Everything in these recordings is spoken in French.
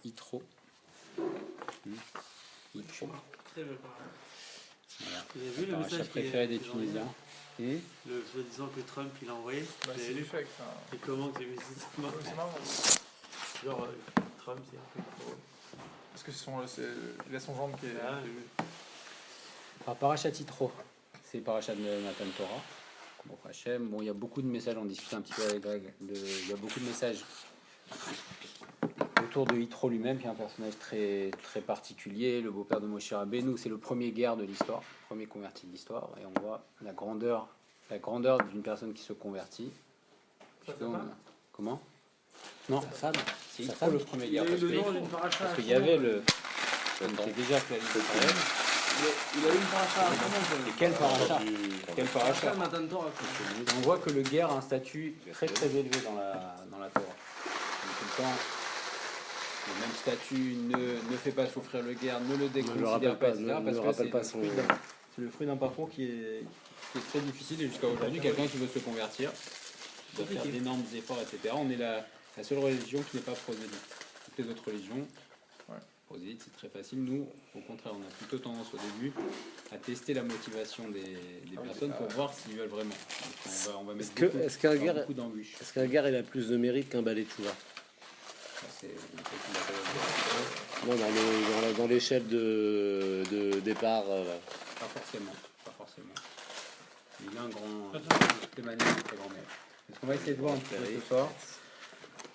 Yitro. Yitro. Très belle parole. Voilà. Vous avez vu le Paracha message préféré des Tunisiens. Le soi-disant que Trump il a envoyé. Bah, Vous c'est avez du vu fake. Et comment que j'ai vu ça C'est marrant. Genre, Trump c'est un peu trop. Parce que il a son gendre qui est. Ah, Alors, Parachat Yitro, c'est Parachat de Matan Torah. Bon, Hachem, bon, il y a beaucoup de messages, on discute un petit peu avec Greg, il y a beaucoup de messages autour de Yitro lui-même, qui est un personnage très, très particulier, le beau-père de Moshe Rabbeinu, c'est le premier guerre de l'histoire, le premier converti de l'histoire, et on voit la grandeur d'une personne qui se convertit. Comment? Non, sa femme. C'est Yitro le premier guerre, parce qu'il y avait c'est déjà que la liste d'Israël. Il a eu une paracha. Et quel paracha? Quel paracha? On voit que le guerre a un statut très très élevé dans la Torah. Donc, tout le temps, le même statut, ne fait pas souffrir le guerre, ne le déconsidère pas, etc. Parce que c'est le fruit d'un parcours qui est très difficile. Et jusqu'à aujourd'hui, quelqu'un qui veut se convertir doit faire d'énormes efforts, etc. On est la seule religion qui n'est pas prosélyte. Toutes les autres religions, prosélyte, c'est très facile. Nous, au contraire, on a plutôt tendance au début à tester la motivation des personnes pour voir s'ils veulent vraiment. Donc on va mettre beaucoup d'embûches. Est-ce qu'un guerre il a plus de mérite qu'un balai de chouva? Non, dans l'échelle de départ. Pas forcément. Il a un grand. De toutes les manières, un très grand mérite. Ce qu'on va essayer de voir un petit peu ce soir,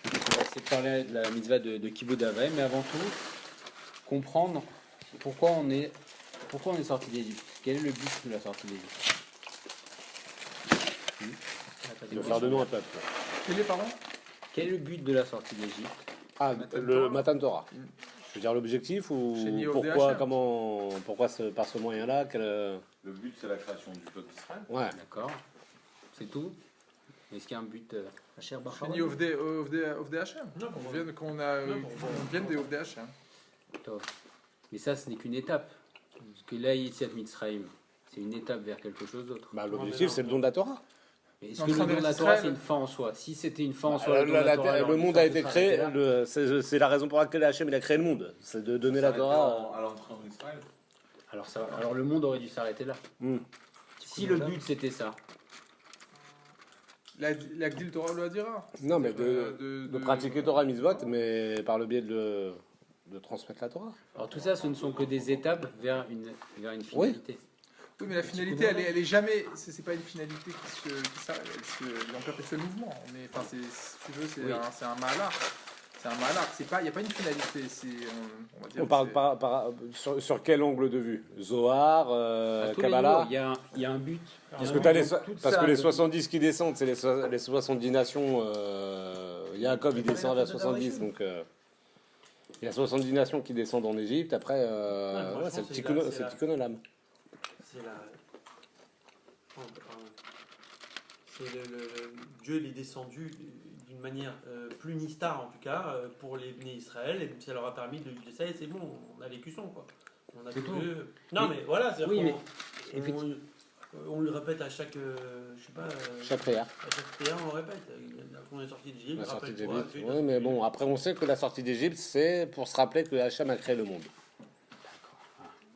on va essayer de parler de la mitzvah de Kibud Avay, mais avant tout, comprendre pourquoi on est sorti d'Égypte. Quel est le but de la sortie d'Égypte? De faire de nous un peuple. Quel est le but de la sortie d'Égypte? Le Matan Torah. Je veux dire l'objectif ou pourquoi, pourquoi par ce moyen-là Le but c'est la création du peuple d'Israël. Ouais. D'accord. C'est tout? Est-ce qu'il y a un but Hacher Bachar? Chez Ovdei Hashem. On vient des Ovdei Hashem. Mais ça, ce n'est qu'une étape. Parce que là, Yetziat Mitzrayim, c'est une étape vers quelque chose d'autre. L'objectif, c'est le don de la Torah. Mais est-ce que le don de la Torah, c'est une fin en soi? Si c'était une fin en soi, le monde a été créé. C'est la raison pour laquelle Hachem il a créé le monde. C'est de donner la Torah. À l'entrée en Israël. Alors le monde aurait dû s'arrêter là. Si le but c'était ça. La Gdil Torah le dira. Non, mais de pratiquer Torah Mitzvot, mais par le biais de transmettre la Torah. Alors tout ça, ce ne sont que des étapes vers une finalité. Oui, mais la finalité, elle est jamais. C'est pas une finalité qui s'arrête. Elle est en perpétuel mouvement. Enfin, si tu veux, c'est un mahalach. C'est un mahalach. Il n'y a pas une finalité. On parle sur quel angle de vue? Zohar, Kabbalah. Il y a un but. Parce que les 70 qui descendent, c'est les 70 nations. Yaakov, il descend à la 70, donc il y a 70 nations qui descendent en Égypte. Après, c'est le Tikkun Olam. Dieu il est descendu d'une manière plus nistare en tout cas pour les Bnei Israël et ça leur a permis de dire ça et c'est bon, on a l'écusson quoi. On a tout. Non mais voilà, c'est oui, on le répète à chaque chaque prière. À chaque prière on le répète. On est sorti d'Égypte. Oui, mais bon, après on sait que la sortie d'Égypte c'est pour se rappeler que Hachem a créé le monde.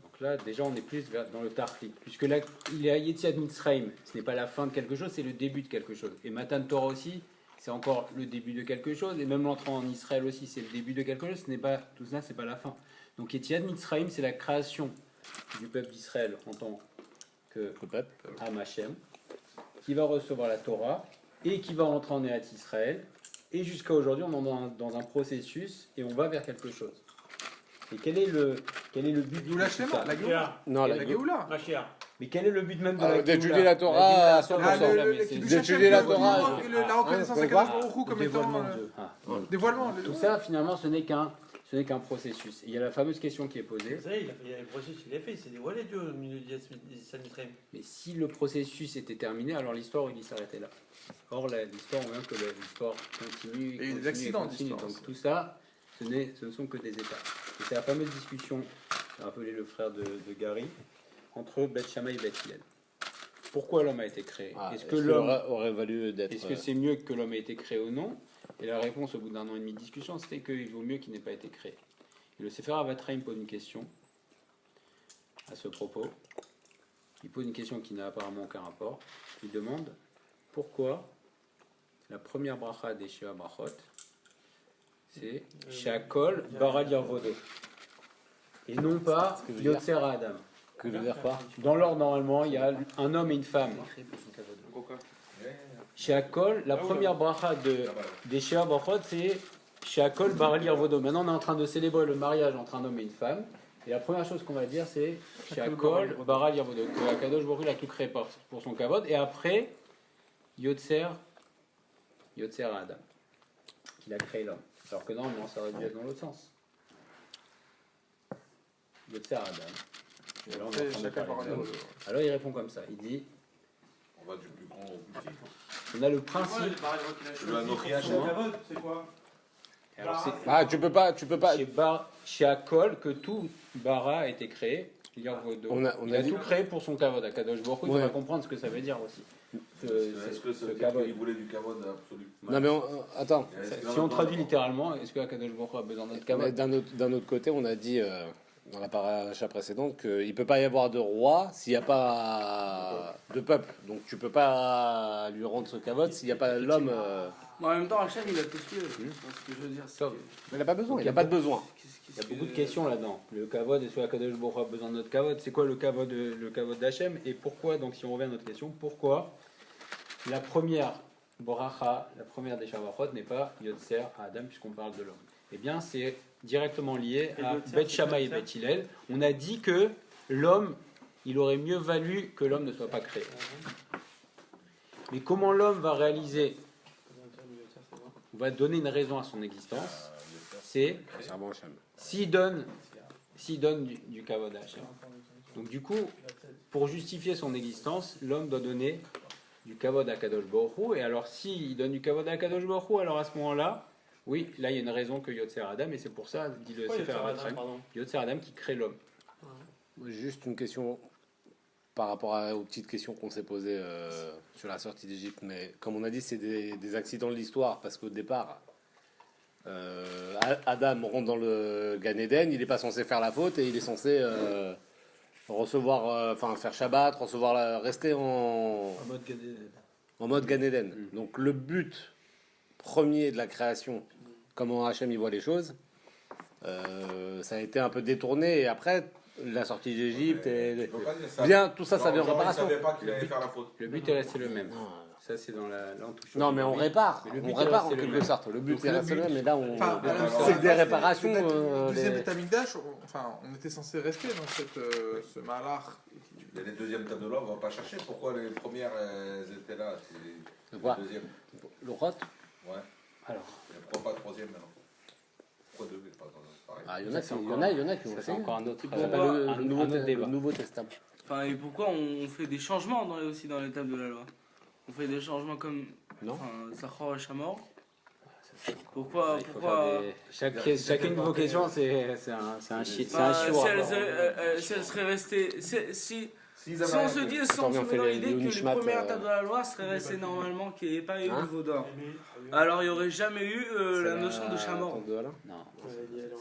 Donc là, déjà, on est plus dans le Tarchit. Puisque là, il est à Yetziat Mitzrayim. Ce n'est pas la fin de quelque chose, c'est le début de quelque chose. Et Matan Torah aussi, c'est encore le début de quelque chose. Et même l'entrée en Israël aussi, c'est le début de quelque chose. Tout ça, c'est pas la fin. Donc Yetziat Mitzrayim, c'est la création du peuple d'Israël en tant que Am Hashem, qui va recevoir la Torah et qui va rentrer en Eretz Israël. Et jusqu'à aujourd'hui, on en est dans un processus et on va vers quelque chose. Et quel est le but de la Shlema, la Géoula? Non, la Géoula. Mais quel est le but même de la Géoula? D'étudier la Torah à 100%. D'étudier la Torah. La reconnaissance à Kadosh Baruch Hu comme étant dévoilement. Tout ça, finalement, ce n'est qu'un processus. Et il y a la fameuse question qui est posée. Vous savez, il y a le processus qu'il a fait, il s'est dévoilé Dieu au milieu d'Yetziat Mitzrayim. Mais si le processus était terminé, alors l'histoire aurait dû s'arrêter là. Or, l'histoire, on voit que l'histoire continue. Et des accidents d'histoire. Donc tout ça, ce ne sont que des étapes. Et c'est la fameuse discussion, j'ai rappelé le frère de Gary, entre Beth Shammai et Beth Hillel. pourquoi l'homme a été créé. Ah, Est-ce que l'homme aurait valu d'être. Est-ce que c'est mieux que l'homme ait été créé ou non? Et la réponse au bout d'un an et demi de discussion, c'était qu'il vaut mieux qu'il n'ait pas été créé. Et le Sefer Avatraim pose une question à ce propos. Il pose une question qui n'a apparemment aucun rapport. Il demande pourquoi la première bracha des Sheva Brachot, c'est Shakol Baral Yarvodo. Et non pas que je veux dire. Yotzer Adam. Que je veux dire quoi? Dans l'ordre, normalement, il y a un homme et une femme. Shakol, la première bracha des Sheva Brachot, c'est Shakol Baral Yarvodo. Maintenant, on est en train de célébrer le mariage entre un homme et une femme. Et la première chose qu'on va dire, c'est Shakol Baral Yarvodo. Que Akadosh Baruch Hu a tout créé pour son kavod. Et après, Yotzer Adam. Qu'il a créé l'homme. Alors que normalement, ça aurait dû être dans l'autre sens. Yotzer Adam. Et là, on est en train de parler de l'homme. Alors il répond comme ça. Il dit, On va du plus grand au plus petit. on a le principe. Le Anochi C'est quoi? Alors c'est Ah, tu peux pas. chez Akol que tout bara a été créé. Yarvodo. On a Il a dit- tout créé pour son kavod. Akadosh Baruch Hu, il Ouais. va comprendre ce que ça veut dire aussi. Est-ce que ce ce kavod. qu'il voulait du kavod absolu? Non mais attends. Si on traduit littéralement, est-ce que Akadosh Baruch Hu a besoin de notre Mais kavod? d'un autre côté, on a dit dans la paracha précédente qu'il ne peut pas y avoir de roi s'il n'y a pas de peuple. Donc tu peux pas lui rendre ce kavod s'il n'y a pas l'homme. Bon, en même temps, Hachem, il a tout ce qu'il veut. Ce que je veux dire, c'est Top. que- Il n'a pas besoin. Donc, Il n'a pas de besoin. Il y a beaucoup de questions là-dedans. Le kavod, est-ce que Akadosh Baruch Hu a besoin de notre kavod? C'est quoi le kavod d'Hachem? Et pourquoi, donc si on revient à notre question, pourquoi la première bracha, la première des Shavuot n'est pas Yotzer à Adam puisqu'on parle de l'homme? Eh bien, c'est directement lié Et à Yotzer, Bet c'est Shammai et Yotzer. Bet Hillel. On a dit que l'homme, il aurait mieux valu que l'homme ne soit pas créé. Mais comment l'homme va réaliser, on va donner une raison à son existence, c'est Servant Hachem. s'il donne du kavod à Hachem. Donc du coup, pour justifier son existence, l'homme doit donner du kavod à Kadosh Baruch Hu. Et alors s'il donne du kavod à Kadosh Baruch Hu, alors à ce moment-là, oui, là il y a une raison que Yotzer Adam, et c'est pour ça, dit le Sefer Avatraim, Yotzer Adam qui crée l'homme. Moi, juste une question par rapport aux petites questions qu'on s'est posées sur la sortie d'Égypte. Mais comme on a dit, c'est des accidents de l'histoire parce qu'au départ, Adam rentre dans le Gan Eden, il n'est pas censé faire la faute et il est censé recevoir, faire Shabbat, rester en mode Gan Eden. Donc le but premier de la création, comment Hachem y voit les choses, ça a été un peu détourné et après la sortie d'Égypte et bien tout ça, ça vient en réparation. Il ne savait pas qu'il allait faire la faute. Le but est resté le même. Ça c'est dans la touche. Non mais on répare, Mais le but on est répare en resté le quelque même. sorte. Le but Donc, est le resté le but- même, mais là on Enfin, c'est des réparations. Le deuxième les- Betamikdash, on était censé rester dans ce malach. Mais les deuxièmes tables de l'or, on ne va pas chercher. Pourquoi les premières elles étaient là? C'est Quoi? les deuxièmes. Le rot. Ouais. Alors, Et pourquoi pas troisième maintenant? Pourquoi deux? Mais pas pareil. Ah, il y en Ça, a c'est qui encore- ont ça c'est fait. encore un autre, C'est Ça s'appelle le un Nouveau autre débat. le Nouveau Testament. Enfin, et pourquoi on fait des changements aussi dans l'étape de la loi? On fait des changements comme Non. Zachor et Shamor. Pourquoi, Il faut pourquoi faire chacune de vos questions, c'est un shit, c'est un Enfin, chiour. si elle serait restée. Si S'ils on avaient se arrêté- dit, si on Attends, se on fait met dans les l'idée que les Unishmat, premières étapes de la loi seraient restées normalement, qu'il n'y ait pas eu Hein de Vaudor, alors il n'y aurait jamais eu la notion de Shamor. Non,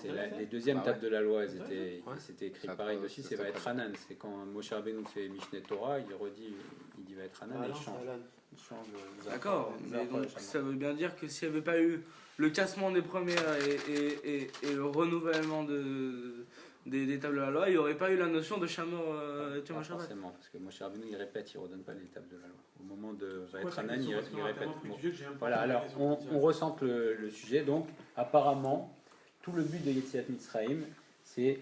c'est les deuxièmes tables de la loi, c'était écrit Ça pareil peut- aussi, ça c'est va peut- être Hanan. C'est quand Moshe Rabbeinu fait Mishneh Torah, il redit, il dit va être Hanan et il change. Il change D'accord, mais Zachor donc et Shamor. ça veut bien dire que s'il n'y avait pas eu le cassement des premières et le renouvellement des tables de la loi, il n'y aurait pas eu la notion de Shamor Pas Tiom Shabbat. forcément, parce que Moshe Rabbeinu il répète, il redonne pas les tables de la loi. Au moment de va être Hanan, il répète. Bon. Voilà, alors on ressente le sujet. Donc, apparemment, tout le but de Yetziat Mitzrayim, c'est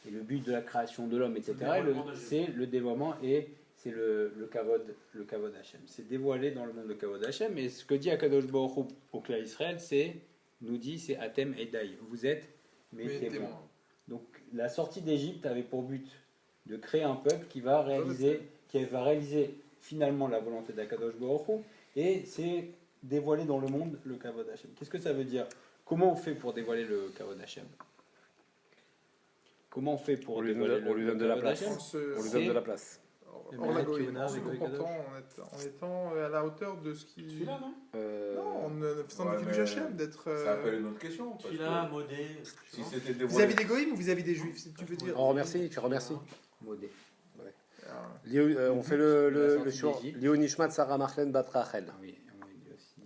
et le but de la création de l'homme, etc. C'est le dévoilement et c'est le kavod Hashem. C'est dévoilé dans le monde de kavod Hashem. Et ce que dit Akadosh Baruch Hu au clan Israël, nous dit, c'est Atem Edai. Vous êtes mes témoins. Donc, la sortie d'Égypte avait pour but de créer un peuple qui va réaliser finalement la volonté d'Akadosh Baruch Hu, et c'est dévoiler dans le monde le Kavod Hashem. Qu'est-ce que ça veut dire? Comment on fait pour dévoiler le Kavod Hashem? Comment on fait pour On lui dévoiler donne de la Kavod place. Hashem? On lui C'est- donne de la place. hors la goïne, en se comportant, en étant à la hauteur de ce qui... Celui-là, non Non, en faisant Ouais, du mais Hachem, d'être... C'est un peu une autre question. Parce Celui-là, que modé. si c'était dévoilé. Vis-à-vis des goïms ou vis-à-vis des juifs, si tu veux dire. On remercie, tu remercies. Modé. On fait le sortie sur d'Égypte. Léo Nishmat Sarah Marlène Bat Rachel. Ah oui, on dit aussi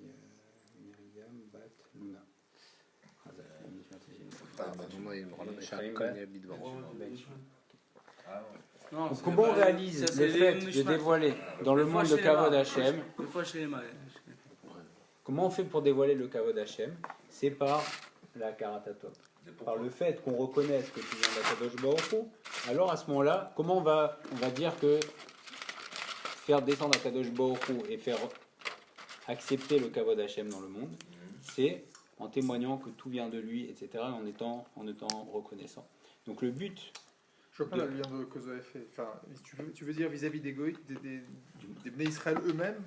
Myriam, Bat, Luna. Non, Donc, c'est comment on pas- réalise ça, le c'est fait les de Mishmat. dévoiler dans le Des fois monde le chez les Kavod Mara, Hashem? Des fois chez les Mara. Comment on fait pour dévoiler le Kavod Hashem? C'est par la Karatatop. Par le fait qu'on reconnaisse que tu viens d'Akadosh Baruch Hu. Alors à ce moment-là, comment on va dire que faire descendre Akadosh Baruch Hu et faire accepter le Kavod Hashem dans le monde, c'est en témoignant que tout vient de lui, etc., en étant reconnaissant. Donc le but Je vois pas le lien que vous avez fait. Enfin, tu veux dire vis-à-vis des goïs, des Bnei Israël eux-mêmes?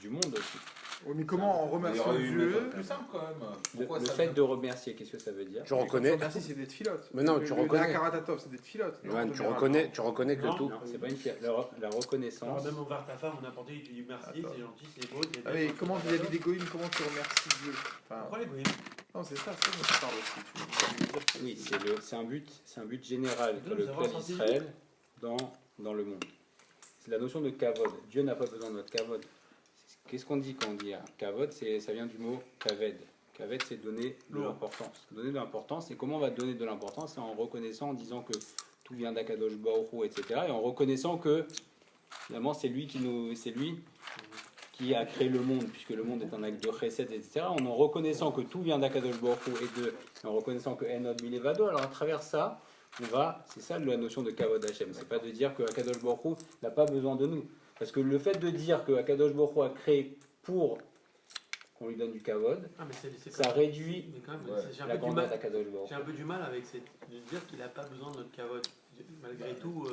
du monde aussi. Oui, mais comment en Il y remerciant aurait eu une Dieu? méthode plus simple quand même. Pourquoi Le ça fait vient- de remercier, qu'est-ce que ça veut dire? Tu reconnais. Merci, c'est des tfilotes. Mais non, tu reconnais. La Karatatov, c'est des tfilotes. Johan, En tu général. reconnais que Non. tout. Non, c'est pas une fierté. La reconnaissance. Alors, même envers ta femme, on a porté, il te dit merci, Attends. c'est gentil, c'est beau. c'est Ah, bien. mais comment vis-à-vis des goïms, comment tu remercies Dieu? Enfin, Pourquoi les goïms? non, c'est ça, dont je parle aussi. Tu veux dire que Oui, c'est un but général que Nous le avons peuple senti- d'Israël dans le monde. C'est la notion de kavod. Dieu n'a pas besoin de notre kavod. Qu'est-ce qu'on dit quand on dit kavod? Ça vient du mot kaved. Kaved, c'est donner de Lourd. l'importance. Donner de l'importance. Et comment on va donner de l'importance? C'est en reconnaissant, en disant que tout vient d'Akadosh Baruch Hu, etc. Et en reconnaissant que finalement c'est lui qui a créé le monde, puisque le monde est un acte de chesed, etc. En reconnaissant que tout vient d'Akadosh Baruch Hu et en reconnaissant que Enod Milevado, alors à travers ça, c'est ça la notion de Kavod Hashem. C'est pas de dire que Akadosh Baruch Hu n'a pas besoin de nous. Parce que le fait de dire que Akadosh Baruch Hu a créé pour qu'on lui donne du Kavod, Ah, mais c'est ça comme- réduit mais quand même, Ouais. j'ai la un peu du grandeur mal. d'Akadosh Baruch J'ai Hu. un peu du mal avec de dire qu'il n'a pas besoin de notre cavote. Malgré tout,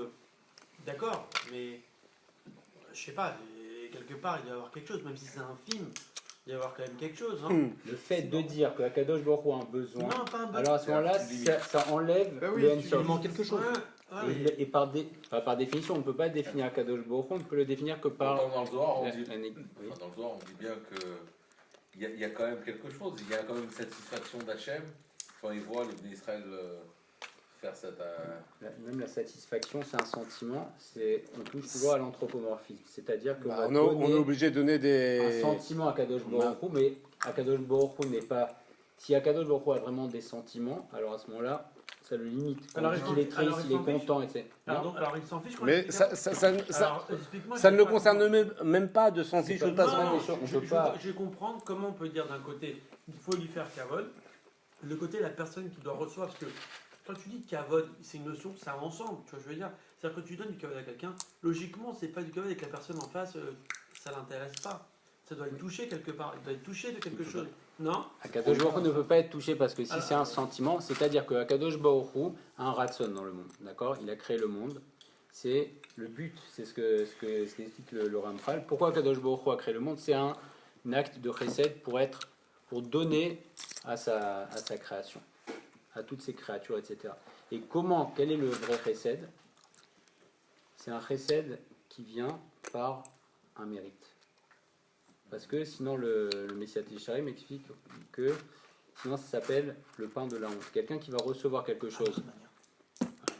d'accord, mais je sais pas, quelque part il doit y avoir quelque chose, même si c'est un film, il doit y avoir quand même quelque chose. Hein. Le fait de dire que Akadosh Baruch Hu a un besoin, Non, pas un alors à ce moment-là, ça enlève Bah oui, le tu Ensof. lui manques quelque chose. Et par définition, on ne peut pas définir Akadosh Baruch Hu, on ne peut le définir que par Pourtant, dans le Zohar, on la- dit, la- oui. enfin, dans le Zohar, on dit bien que il y a quand même quelque chose. Il y a quand même une satisfaction d'Hachem quand il voit le Bnei Israël faire cette. Même la satisfaction, c'est un sentiment, on touche toujours à l'anthropomorphisme. C'est-à-dire que Bah, on est obligé de donner un des. sentiment à Kadosh Baruch Hu, mais Akadosh Baruch Hu n'est pas. Si Akadosh Baruch Hu a vraiment des sentiments, alors à ce moment-là, ça le limite. Quand Alors, on dit il qu'il est s'en- triste, alors, il il est s'en fiche. content, etc. Alors il s'en fiche quand Mais il ça explique-moi, ne je le sais pas concerne même pas de sentir C'est chose pas- pas non, des non, choses. on peut pas. je vais comprendre comment on peut dire d'un côté, il faut lui faire cavode, le côté la personne qui doit recevoir, parce que quand tu dis cavode, c'est une notion, c'est un ensemble, tu vois, je veux dire. C'est-à-dire que tu donnes du cavode à quelqu'un, logiquement, c'est pas du cavode avec la personne en face, ça l'intéresse pas. Ça doit être touché quelque part, il doit être touché de quelque chose. Non? Akadosh Baruch Hu ne peut pas être touché parce que si Alors- c'est un sentiment, c'est-à-dire que Akadosh Baruch Hu a un ratson dans le monde, d'accord? Il a créé le monde, c'est le but, c'est ce que explique le Ramchal. Pourquoi Akadosh Baruch Hu a créé le monde? C'est un acte de chesed pour donner à sa création, à toutes ses créatures, etc. Et quel est le vrai chesed? C'est un chesed qui vient par un mérite. Parce que sinon, le Messiah Tisharim m'explique que sinon ça s'appelle le pain de la honte. Quelqu'un qui va recevoir quelque chose,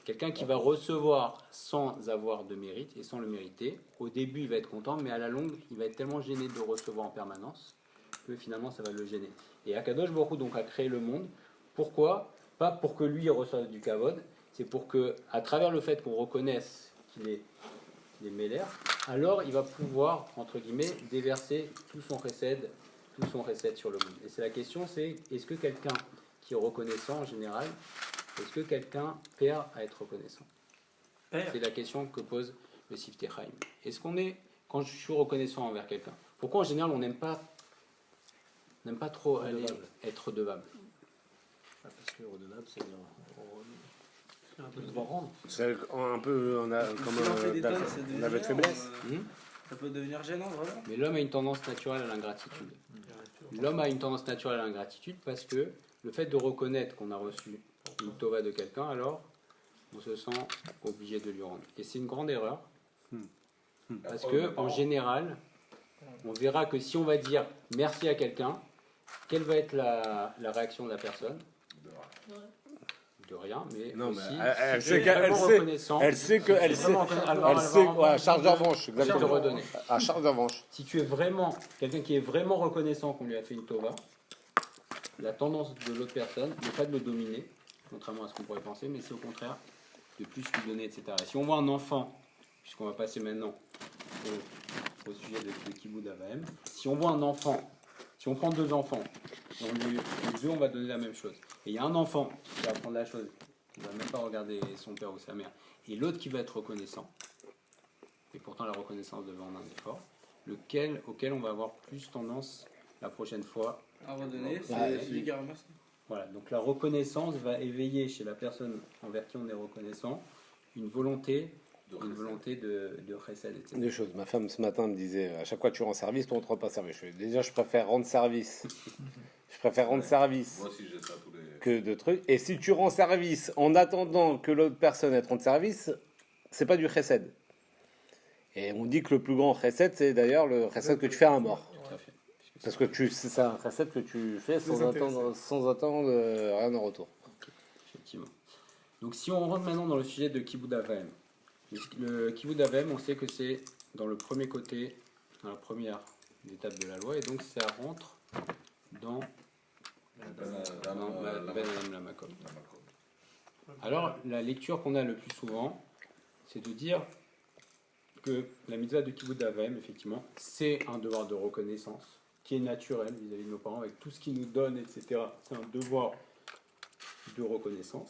quelqu'un qui va recevoir sans avoir de mérite et sans le mériter, au début il va être content, mais à la longue il va être tellement gêné de recevoir en permanence que finalement ça va le gêner. Et Akadosh Baruch Hu donc a créé le monde. Pourquoi? Pas pour que lui reçoive du kavod, c'est pour que, à travers le fait qu'on reconnaisse qu'il est Méler, alors il va pouvoir, entre guillemets, déverser tout son recède sur le monde. Et c'est la question, c'est est-ce que quelqu'un qui est reconnaissant en général, est-ce que quelqu'un perd à être reconnaissant? C'est la question que pose le Siftei Chaim. Est-ce qu'on est, quand je suis reconnaissant envers quelqu'un, pourquoi en général on n'aime pas trop être redevable? Parce que redevable, c'est C'est un peu comme Si on fait des tonnes, un c'est aveu de faiblesse. Ça peut devenir gênant, vraiment. Mais l'homme a une tendance naturelle à l'ingratitude. L'homme a une tendance naturelle à l'ingratitude parce que le fait de reconnaître qu'on a reçu une tova de quelqu'un, alors on se sent obligé de lui rendre. Et c'est une grande erreur, parce que en général, on verra que si on va dire merci à quelqu'un, quelle va être la réaction de la personne? De rien, mais Non, mais aussi, elle si sait tu es qu'elle vraiment sait- reconnaissant, Elle sait que. Elle sait. alors Elle elle sait. va Ouais, à charge de revanche, te exactement. redonner. À charge de revanche. Si tu es vraiment quelqu'un qui est vraiment reconnaissant qu'on lui a fait une tova, la tendance de l'autre personne n'est pas de le dominer, contrairement à ce qu'on pourrait penser, mais c'est au contraire de plus lui donner, etc. Et si on voit un enfant, puisqu'on va passer maintenant au sujet de Kibud Avaim, si on voit un enfant, si on prend deux enfants, les deux on va donner la même chose, et il y a un enfant qui va prendre la chose, qui ne va même pas regarder son père ou sa mère, et l'autre qui va être reconnaissant, et pourtant la reconnaissance demande un effort, auquel on va avoir plus tendance la prochaine fois. À redonner, c'est Ouais, celui qui remercie. Voilà, donc la reconnaissance va éveiller chez la personne envers qui on est reconnaissant une volonté de chesed, etc. Deux choses. Ma femme ce matin me disait à chaque fois que tu rends service, toi on te rend pas service. Je fais, déjà, je préfère rendre service. Je préfère rendre service Moi aussi, j'ai ça tous les. que de trucs. Et si tu rends service en attendant que l'autre personne elle te rende service, c'est pas du chesed. Et on dit que le plus grand chesed, c'est d'ailleurs le chesed que tu fais à un mort. Tout à fait. Parce que c'est un chesed que tu fais sans attendre rien en retour. Effectivement. Donc si on rentre maintenant dans le sujet de Kibud Avaim, le Kibud Avaim, on sait que c'est dans le premier côté, dans la première étape de la loi, et donc ça rentre dans la Makom. Alors la lecture qu'on a le plus souvent, c'est de dire que la mitzvah de Kibud Avaim, effectivement, c'est un devoir de reconnaissance qui est naturel vis-à-vis de nos parents, avec tout ce qu'ils nous donnent, etc. C'est un devoir de reconnaissance.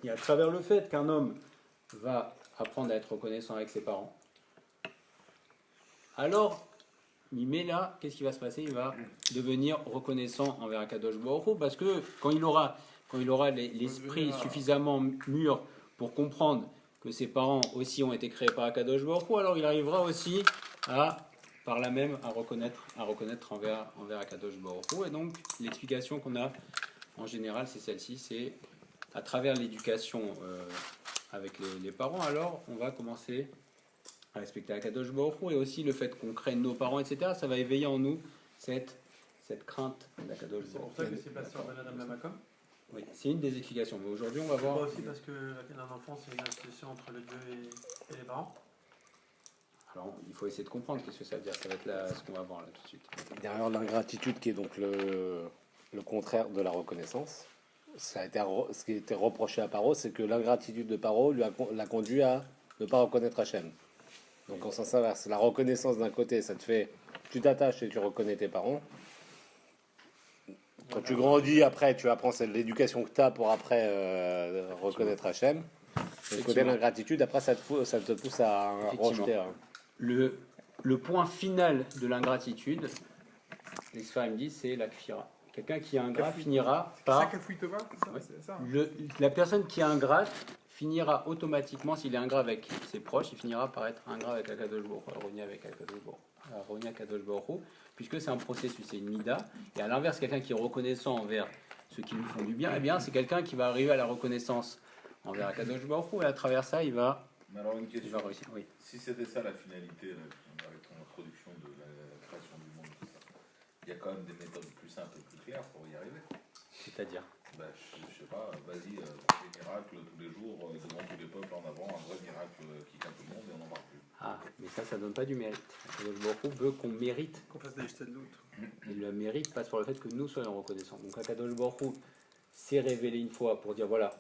Et à travers le fait qu'un homme va apprendre à être reconnaissant avec ses parents, alors, là, qu'est-ce qui va se passer? Il va devenir reconnaissant envers Akadosh Baruch Hu, parce que quand il aura l'esprit suffisamment mûr pour comprendre que ses parents aussi ont été créés par Akadosh Baruch Hu, alors il arrivera aussi par là même à reconnaître envers Akadosh Baruch Hu. Et donc l'explication qu'on a en général, c'est celle-ci, c'est à travers l'éducation avec les parents, alors on va commencer à respecter Akadosh Baruch Hu, et aussi le fait qu'on craigne nos parents, etc. Ça va éveiller en nous cette crainte d'Akadosh C'est Baruch pour Hu. ça que c'est passé en Benadam Lamakom. Oui, c'est une des explications. Mais aujourd'hui, on va C'est voir. pas aussi parce que la peine d'un enfant, c'est une association entre le Dieu et les parents. Alors, il faut essayer de comprendre qu'est-ce que ça veut dire. Ça va être là, ce qu'on va voir là tout de suite. Derrière l'ingratitude, qui est donc le contraire de la reconnaissance, ça a été, ce qui a été reproché à Paro, c'est que l'ingratitude de Paro l'a conduit à ne pas reconnaître Hachem. Donc en sens inverse, la reconnaissance d'un côté, ça te fait, tu t'attaches et tu reconnais tes parents. Quand tu grandis, après, tu apprends l'éducation que tu as pour après reconnaître Hachem. Et le côté de l'ingratitude, après, ça te pousse à rejeter. Hein. Le point final de l'ingratitude, les Sfarim disent, c'est la kfira. Quelqu'un qui est ingrat finira par... La personne qui est ingrate finira automatiquement, s'il est ingrat avec ses proches, il finira par être ingrat avec Akadosh Baruch Hu, revenir avec Akadosh Baruch Hu, puisque c'est un processus, c'est une mida. Et à l'inverse, quelqu'un qui est reconnaissant envers ceux qui lui font du bien, eh bien, c'est quelqu'un qui va arriver à la reconnaissance envers Akadosh Baruch Hu, et à travers ça, il va réussir. Oui. Si c'était ça la finalité, avec ton introduction de la création du monde, tout ça, il y a quand même des méthodes plus simples et plus claires pour y arriver. C'est-à-dire Je sais pas, vas-y, des miracles tous les jours, devant tous les peuples en avant, un vrai miracle qui tient tout le monde et on n'en parle plus. Ah, mais ça donne pas du mérite. Akadosh Baruch Hu veut qu'on mérite. Qu'on fasse des jetés de doute. Et le mérite passe par le fait que nous soyons reconnaissants. Donc Akadosh Baruch Hu s'est révélé une fois pour dire voilà,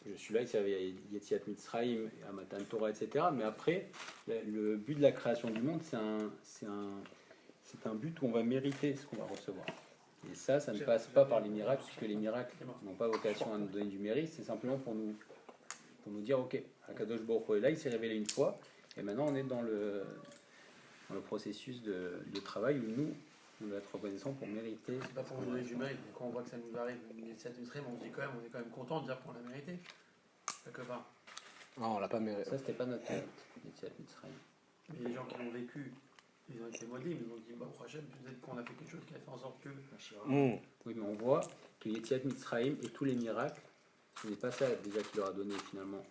je suis là, il s'est révélé à Yetziat Mitzrayim, à Matan Torah, etc. Mais après, le but de la création du monde, c'est un but où on va mériter ce qu'on va recevoir. Et ça ne passe pas par les miracles, puisque les miracles n'ont pas vocation à nous donner du mérite, c'est simplement pour nous dire ok, Akadosh Baruch Hu est là, il s'est révélé une fois, et maintenant on est dans le processus de travail où nous, on doit être reconnaissant pour mériter. C'est pas pour nous donner du mérite, mais quand on voit que ça nous arrive, on se dit quand même, on est quand même content de dire qu'on l'a mérité. Quelque part. Non, on l'a pas mérité. Ça, c'était pas notre mérite, Yetziat Mitzrayim. Mais les gens qui l'ont vécu, ils ont été modés, ils ont dit bah, prochaine, peut-être qu'on a fait quelque chose qui a fait en sorte que. Oui, mais on voit que Yetziat Mitzrayim et tous les miracles ce n'est pas ça déjà qui leur a donné finalement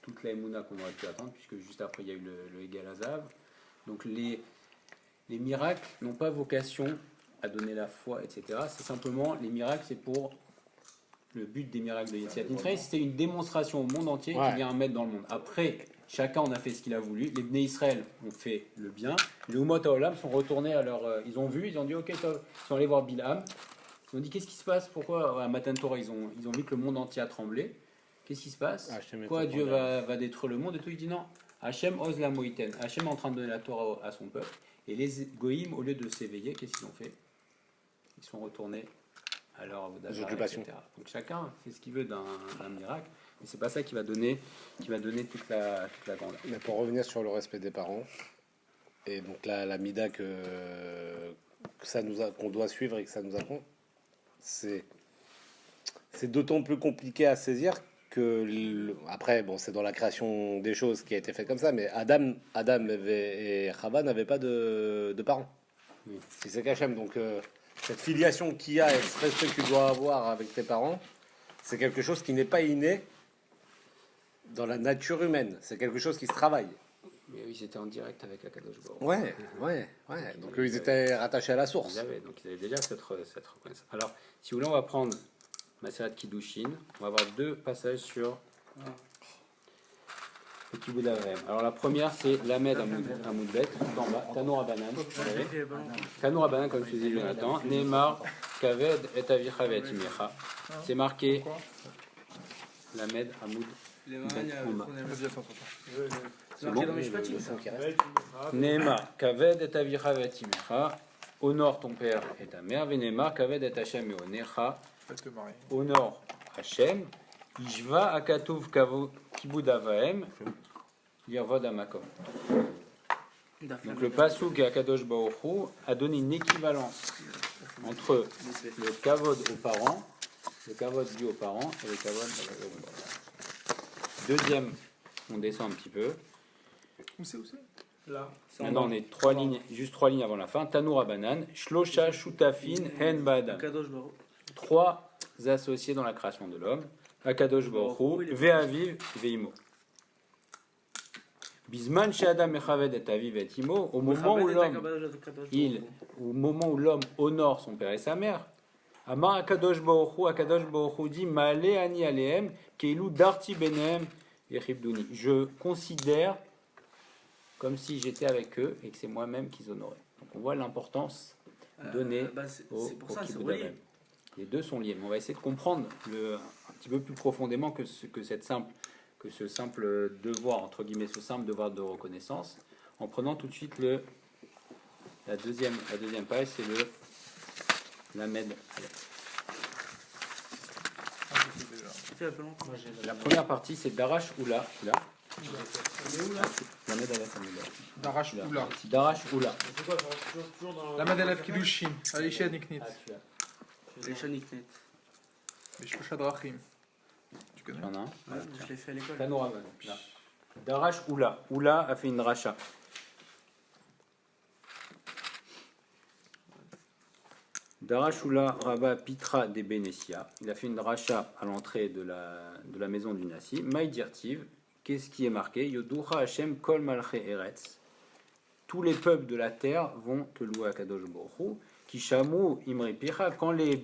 toute la émouna qu'on aurait pu attendre, puisque juste après il y a eu le Egal Hazav. Donc les miracles n'ont pas vocation à donner la foi, etc. C'est simplement, les miracles, c'est pour le but des miracles de Yetziat Mitzrayim, c'était une démonstration au monde entier qu'il y a un maître dans le monde. Après, chacun en a fait ce qu'il a voulu. Les Bnei Israël ont fait le bien. Les Umot HaOlam sont retournés à leur... ils ont vu, ils ont dit ok, top. Ils sont allés voir Bilham. Ils ont dit qu'est-ce qui se passe? Pourquoi à Matan Torah ils ont vu que le monde entier a tremblé. Qu'est-ce qui se passe? Pourquoi Dieu va détruire le monde et tout? Il dit non. Hachem ose la moïten. Hachem est en train de donner la Torah à son peuple. Et les Goïm, au lieu de s'éveiller, qu'est-ce qu'ils ont fait? Ils sont retournés à leur occupations. etc. Donc chacun fait ce qu'il veut d'un miracle. Mais c'est pas ça qui va donner toute la grandeur. Mais pour revenir sur le respect des parents, et donc la mida qu'on doit suivre et que ça nous apprend, c'est d'autant plus compliqué à saisir que après, bon, c'est dans la création des choses qui a été fait comme ça, mais Adam et Chava n'avaient pas de parents. Oui. C'est Kachem, donc cette filiation qu'il y a et ce respect que tu dois avoir avec tes parents, c'est quelque chose qui n'est pas inné dans la nature humaine. C'est quelque chose qui se travaille. Mais eux, ils étaient en direct avec Akadosh Baruch. Ouais. Donc eux, ils étaient rattachés à la source. Ils avaient déjà cette reconnaissance. Alors, si vous voulez, on va prendre Maserat Kiddushin. On va avoir deux passages sur le Kibbutz Avram. Alors, la première, c'est Lamed Amoudbet, tout en bas. Tanour Abanan. Tanour Abanan, comme je disais Jonathan. Neymar, Kaved et Avicha et Imecha. C'est marqué Lamed Amoud. C'est marqué dans mes chpatim. Neymar, Kaved et Avicha et Imecha. Honore ton père et ta mère. Venemar, Kaved et Hashem et Onecha. Honore Hashem. Ishva Akatouv Kibud Avahem. Yirvod Amakom. Donc le Pasuk et Akadosh Baruch Hu a donné une équivalence entre le Kavod aux parents, le Kavod dû aux parents et le Kavod à Akadosh Baruch Hu. Deuxième, on descend un petit peu. Où c'est Là. Maintenant, on est juste trois lignes avant la fin. Tanour Abanan, Shlosha Shutafin Hen Badam. Trois associés dans la création de l'homme. Akadosh Baruch Hu, Ve'aviv, Ve'imo. Bisman She'adam Mechaved et Aviv et Imo, au moment où l'homme honore son père et sa mère, Amar Akadosh Baruch Hu dit Ma'ale ani alehem keilu darti benem yechibduni. Je considère comme si j'étais avec eux et que c'est moi-même qu'ils honoraient. Donc on voit l'importance donnée au Kibbutz Avram. Les deux sont liés, mais on va essayer de comprendre un petit peu plus profondément que ce simple devoir, entre guillemets, ce simple devoir de reconnaissance, en prenant tout de suite la deuxième page, c'est le Lamed Aleph. La première partie, c'est Darash Oula. Lamed Aleph Aleph. Darash Oula. Darash Oula. C'est quoi, toujours dans La Madeleine Kiddushin. Alisha Niknit. Les Shaniknet. Les Shosha Drachim. Tu connais? Il y en a un. Je l'ai fait à l'école. Tanour Abanan. Darash Oula. Oula a fait une racha. Darash Oula Rabba Pitra de Benessia. Il a fait une racha à l'entrée de la maison du Nassi. Maïdirtiv. Qu'est-ce qui est marqué? Yoducha Hashem Kol Malche Eretz. Tous les peuples de la terre vont te louer à Kadosh Baruch Hu. Kishamu Imri Picha. Quand les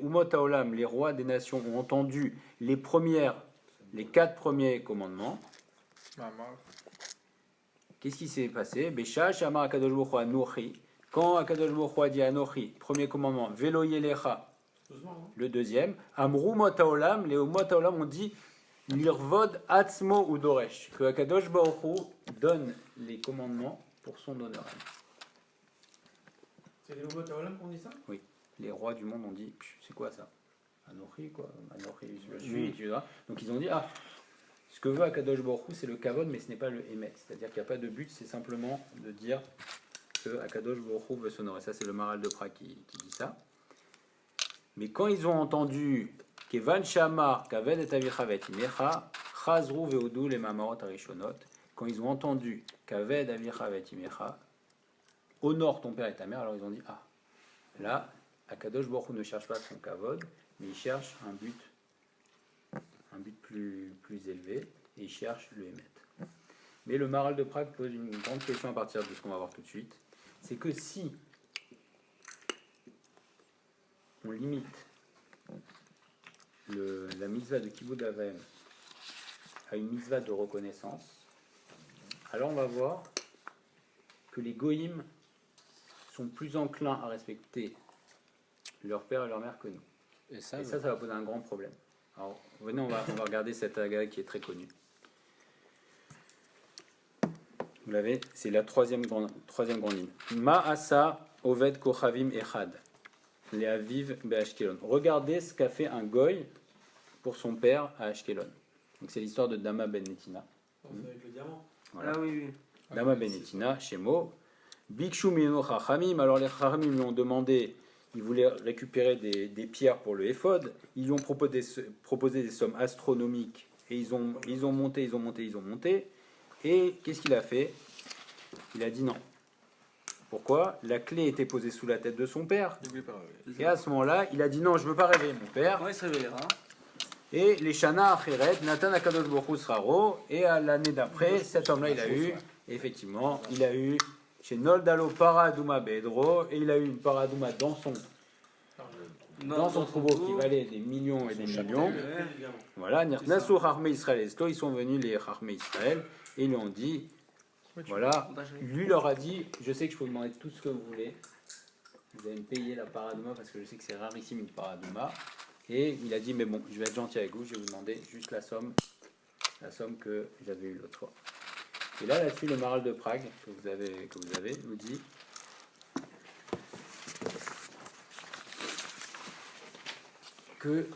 Umot HaOlam, les rois des nations, ont entendu les 4 premiers commandements, qu'est-ce qui s'est passé? Besha Shamar Akadosh Baruch Hu Anochi. Quand Akadosh Baruch Hu a dit Anochi, premier commandement, Velo Yelecha, le deuxième, Amru Mot HaOlam, les Umot HaOlam ont dit Lirvod Atzmo Udoresh, que Akadosh Baruch Hu donne les commandements pour son honneur. C'est les Umot HaOlam qui ont dit ça? Oui, les rois du monde ont dit c'est quoi ça? Anochi, quoi. Anochi, je suis, tu vois. Donc ils ont dit ce que veut Akadosh Baruch Hu, c'est le kavod, mais ce n'est pas le émet. C'est-à-dire qu'il n'y a pas de but, c'est simplement de dire que Akadosh Baruch Hu veut s'honorer. Ça, c'est le Maral de Prague qui dit ça. Mais quand ils ont entendu Kevan Shamar, Kaved et Avichavet Imecha, Chazru Veodu les Mamarot Arishonot, quand ils ont entendu Kaved Avichavet Imecha, honore ton père et ta mère, alors ils ont dit là, Akadosh Baruch Hu ne cherche pas son kavod, mais il cherche un but un but plus élevé, et il cherche le Hémet. Mais le Maharal de Prague pose une grande question à partir de ce qu'on va voir tout de suite. C'est que si on limite la mitzvah de Kibbout Avaim à une mitzvah de reconnaissance, alors on va voir que les goïms sont plus enclins à respecter leur père et leur mère que nous. Et ça va poser un grand problème. Alors, venez, on va regarder cette aga qui est très connue. Vous l'avez, c'est la troisième grande ligne. Ma'asa Oved Kochavim Echad, les Aviv Be'ashkelon. Regardez ce qu'a fait un goy pour son père à Ashkelon. Donc c'est l'histoire de Dama ben Netina. Avec le diamant. Voilà. Ah oui. Dama ben Netina, Shemo. Bikshu Mino Chachamim. Alors les Chachamim lui ont demandé, ils voulaient récupérer des pierres pour le éphod. Ils lui ont proposé des sommes astronomiques. Et ils ont monté. Et qu'est-ce qu'il a fait? Il a dit non. Pourquoi? La clé était posée sous la tête de son père. Et à ce moment-là, il a dit non, je ne veux pas réveiller mon père. Ouais, il se réveillera. Et les Shana Acheret, Nathan Akadosh Baruch Hu Sraro, et à l'année d'après, cet homme-là, il a eu, chez Noldalo Paradouma Bedro, et il a eu une Paradouma dans son troupeau qui valait des millions et des millions. Voilà, Nassou Harmé Israël Eslo, ils sont venus les Harmé Israël, et ils lui ont dit, voilà, lui leur a dit, je sais que je peux vous demander tout ce que vous voulez, vous allez me payer la Paradouma, parce que je sais que c'est rarissime une Paradouma. Et il a dit, mais bon, je vais être gentil avec vous, je vais vous demander juste la somme que j'avais eue l'autre fois. Et là-dessus, le Maharal de Prague, que vous avez, nous dit que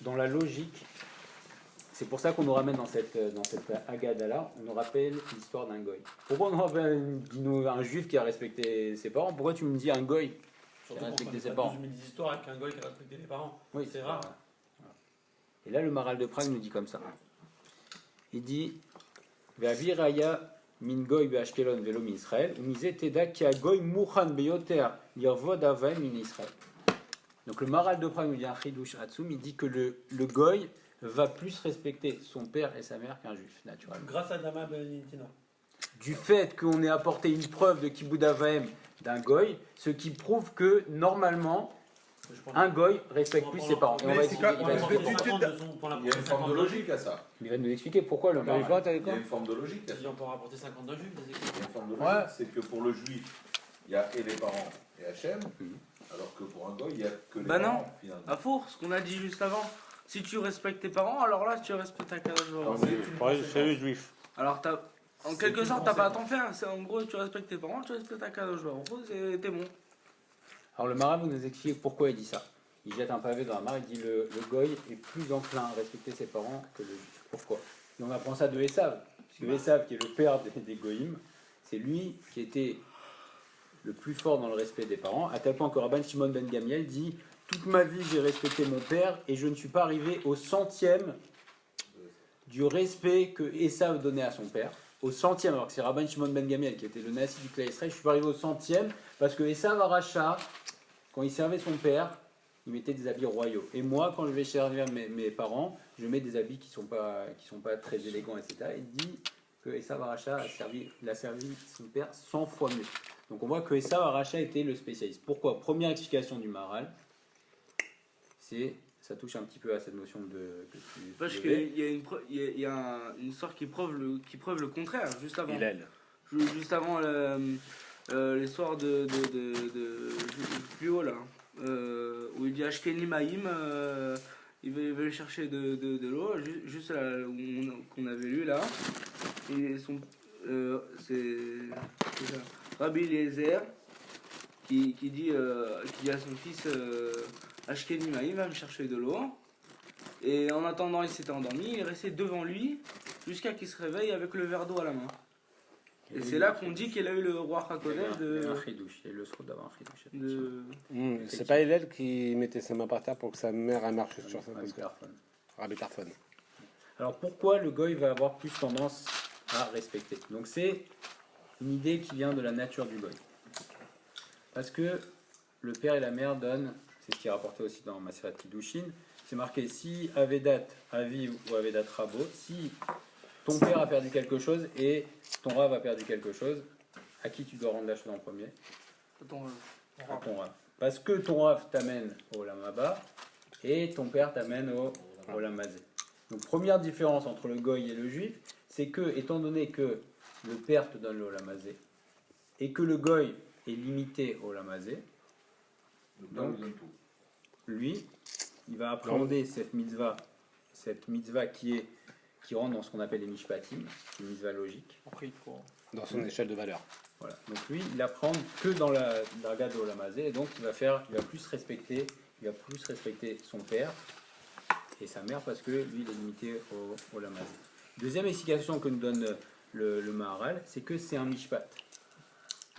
dans la logique, c'est pour ça qu'on nous ramène dans cette Haggadah-là, on nous rappelle l'histoire d'un goy. Pourquoi on nous rappelle un juif qui a respecté ses parents? Pourquoi tu me dis un goy? Surtout qu'on connaît pas 12 000 histoires avec un goy qui a respecté les parents. Oui, c'est rare. Et là, le Maharal de Prague nous dit comme ça. Il dit Ve'aviraya min goy be'ashkelon velo min Israël, umise teda ki goy mouchan beyoter yirvod avay min Israël. Donc le Maharal de Prague nous dit un chidouche atzum, il dit que le goy va plus respecter son père et sa mère qu'un juif, naturellement. Grâce à Dama ben Netina. Du fait qu'on ait apporté une preuve de Kibbout Avaim d'un goy, ce qui prouve que normalement un goy respecte plus ses parents. Et on va expliquer, il y a une forme de logique à ça. Il va nous expliquer pourquoi le Maharal. Il y a une forme de logique à ça. On peut rapporter 50 de juifs. Il y a une forme de logique, c'est que pour le juif, il y a et les parents et Hachem, alors que pour un goy, il n'y a que les parents. Finalement. À faux, ce qu'on a dit juste avant. Si tu respectes tes parents, alors là tu respectes ta Kadosh Baruch Hu. C'est le juif. Alors en quelque sorte, t'as pas à t'en faire. C'est en gros, tu respectes tes parents, tu respectes ta Kadosh Baruch Hu, t'es bon. Alors le Maharal nous explique pourquoi il dit ça. Il jette un pavé dans la mare, il dit le goy est plus enclin à respecter ses parents que le juif. Pourquoi? Et on apprend ça de Esav. Parce que Esav, qui est le père des goyim, c'est lui qui était le plus fort dans le respect des parents, à tel point que Rabban Shimon ben Gamiel dit toute ma vie j'ai respecté mon père et je ne suis pas arrivé au centième du respect que Esav donnait à son père. Au centième, alors que c'est Rabban Shimon ben Gamiel qui était le nasi du Klal Israël, je suis pas arrivé au centième parce que Esav Aracha, quand il servait son père, il mettait des habits royaux. Et moi, quand je vais servir mes parents, je mets des habits qui sont pas très élégants, etc. Il dit que Esav Aracha a servi son père 100 fois mieux. Donc on voit que Esav Aracha était le spécialiste. Pourquoi? Première explication du Maharal, ça touche un petit peu à cette notion de parce qu'il y a une histoire qui prouve le contraire, juste avant. Juste avant l'histoire de plus haut là, où il dit Ashkeni Maïm, il veut chercher de l'eau, juste là qu'on avait lu là. Et c'est Rabbi Eliezer qui dit à son fils Ashkeni Maïm va me chercher de l'eau. Et en attendant, il s'était endormi, il est resté devant lui jusqu'à qu'il se réveille avec le verre d'eau à la main. Et c'est là qu'on dit qu'il a eu le roi Hakodesh de. Un chidouche, et le sroud d'avoir un chidouche. C'est pas Hillel qui mettait ses mains par terre pour que sa mère elle marche sur ça. Rabbi Tarfon. Alors pourquoi le goy va avoir plus tendance à respecter? Donc c'est une idée qui vient de la nature du goy. Parce que le père et la mère donnent, c'est ce qui est rapporté aussi dans Maseret Kiddushin, c'est marqué si Avedat Aviv ou Avedat Rabo, si ton père a perdu quelque chose et ton Rav a perdu quelque chose, à qui tu dois rendre la chose en premier? À ton Rav. Parce que ton Rav t'amène au Lamaba et ton père t'amène au Lamazé. Donc première différence entre le Goy et le Juif, c'est que, étant donné que le père te donne le Lamazé et que le Goy est limité au Lamazé, donc lui, il va appréhender cette mitzvah qui rentre dans ce qu'on appelle les mishpatim, une mitzvah logique. Après, il faut... Dans son échelle de valeur. Voilà. Donc lui, il apprend que dans la darga de Olamazé, et donc il va plus respecter son père et sa mère parce que lui, il est limité au Olamazé. Deuxième explication que nous donne le Maharal, c'est que c'est un mishpat.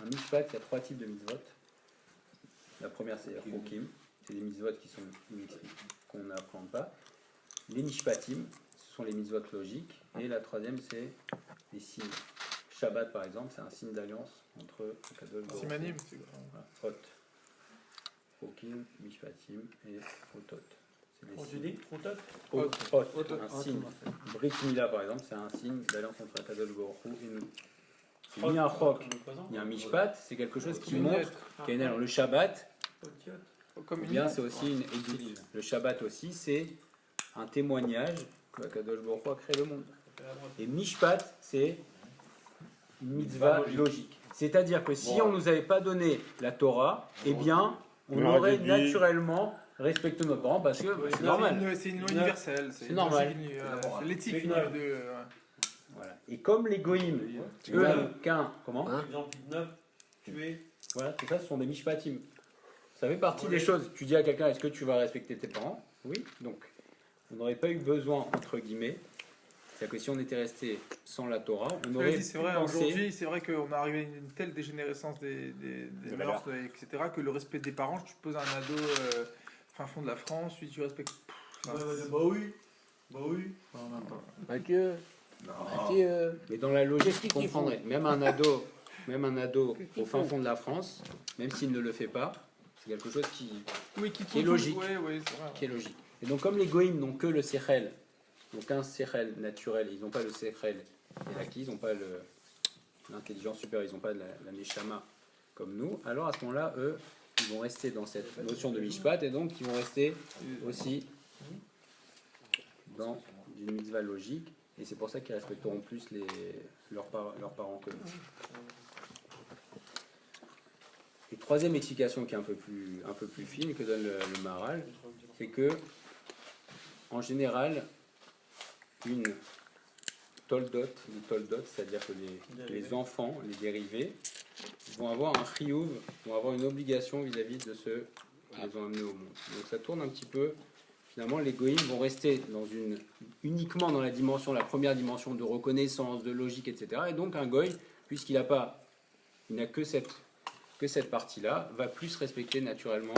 Un mishpat, il y a 3 types de mitzvot. La première, c'est les chokim, c'est des mitzvot qui sont inexpliqués, qu'on n'apprend pas. Les mishpatim, ce sont les mitzvot logiques. Et la troisième, c'est les signes. Shabbat, par exemple, c'est un signe d'alliance entre le Kadosh Baruch Hu. Simanim, c'est Hot. Chokim, mishpatim et Otot. On te dit Otot Hot, un signe. Brit Mila, par exemple, c'est un signe d'alliance entre le Kadosh Baruch Hu et nous. C'est ni un chok, ni un mishpat, c'est quelque chose qui montre qu'il y a une alliance. Le Shabbat, ou bien c'est aussi une édite. Le Shabbat aussi, c'est un témoignage que Kadosh Baruch Hu a créé le monde. Et mishpat, c'est une mitzvah logique. C'est-à-dire que si on ne nous avait pas donné la Torah, eh bien, on aurait naturellement respecté nos parents parce que c'est normal. C'est une loi universelle. C'est normal. C'est l'éthique de... Voilà. Et comme les goïms, eux, comment Exemple 9, tuer. Voilà, tout ça, ce sont des mishpatim. Ça fait partie des choses. Tu dis à quelqu'un, est-ce que tu vas respecter tes parents? Oui. Donc, on n'aurait pas eu besoin, entre guillemets. C'est-à-dire que si on était resté sans la Torah, on aurait c'est vrai, aujourd'hui, c'est vrai qu'on est arrivé à une telle dégénérescence des mœurs, etc., que le respect des parents, tu poses un ado fin fond de la France, si tu respectes... Bah oui. Mathieu. Mais dans la logique, tu comprendrais. Même un ado au fin fond de la France, même s'il ne le fait pas, c'est quelque chose qui est logique. Qui est logique. Et donc, comme les goïms n'ont que le sechel, donc un sechel naturel, ils n'ont pas le sechel elaki, ils n'ont pas l'intelligence supérieure, ils n'ont pas la neshama comme nous, alors à ce moment-là, eux, ils vont rester dans cette notion de mishpat et donc ils vont rester aussi dans une mitzvah logique. Et c'est pour ça qu'ils respecteront plus leurs parents que nous. Et troisième explication qui est un peu plus fine que donne le Maharal, c'est que en général, une toldot, c'est-à-dire que les enfants, les dérivés, vont avoir un chiyuv, vont avoir une obligation vis-à-vis de ceux qui les ont amenés au monde. Donc ça tourne un petit peu. Finalement, les goïms vont rester uniquement dans la première dimension de reconnaissance, de logique, etc. Et donc un goy, puisqu'il n'a que cette partie-là, va plus respecter naturellement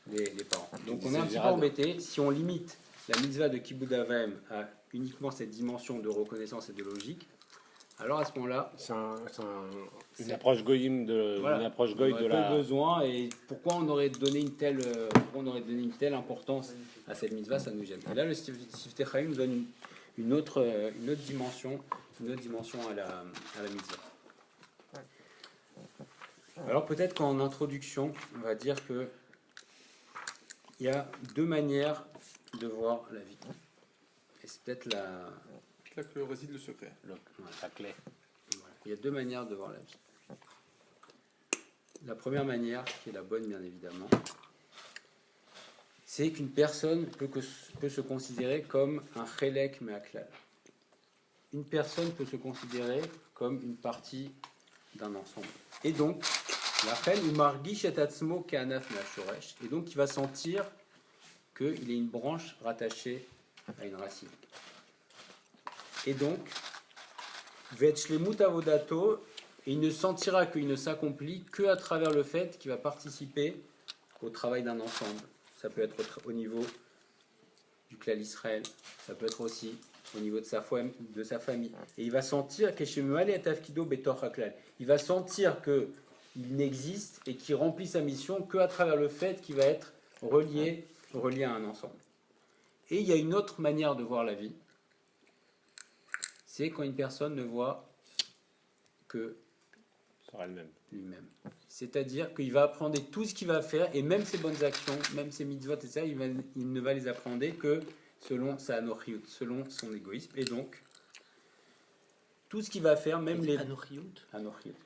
les parents. Donc on est un petit peu embêté si on limite la mitzvah de Kibud Avaim à uniquement cette dimension de reconnaissance et de logique. Alors à ce moment-là, c'est une approche goyim une approche goy de la. Besoin et pourquoi on aurait donné une telle importance à cette mitzvah, ça nous gêne. Et là, le Siftei Chaim nous donne une autre dimension à la mitzvah. Alors peut-être qu'en introduction, on va dire que il y a 2 manières de voir la vie. Et c'est peut-être là que réside le secret. La clé. Voilà. Il y a 2 manières de voir la vie. La première manière, qui est la bonne bien évidemment, c'est qu'une personne peut se considérer comme un chelek me'aklal. Une personne peut se considérer comme une partie d'un ensemble. Et donc, la reine ou margish et atzmo ke'anaf me'ashoresh. Et donc, il va sentir qu'il est une branche rattachée à une racine. Et donc, Vetshlemut avodato, il ne sentira qu'il ne s'accomplit qu'à travers le fait qu'il va participer au travail d'un ensemble. Ça peut être au niveau du clan Israël, ça peut être aussi au niveau de sa famille. Et il va sentir il va sentir qu'il n'existe et qu'il remplit sa mission qu'à travers le fait qu'il va être reliés à un ensemble. Et il y a une autre manière de voir la vie, c'est quand une personne ne voit que Sur elle-même. lui-même. C'est-à-dire qu'il va appréhender tout ce qu'il va faire, et même ses bonnes actions, même ses mitzvot, et ça, il ne va les appréhender que selon sa anochiout, selon son égoïsme. Et donc, tout ce qu'il va faire, même les... Anochiout,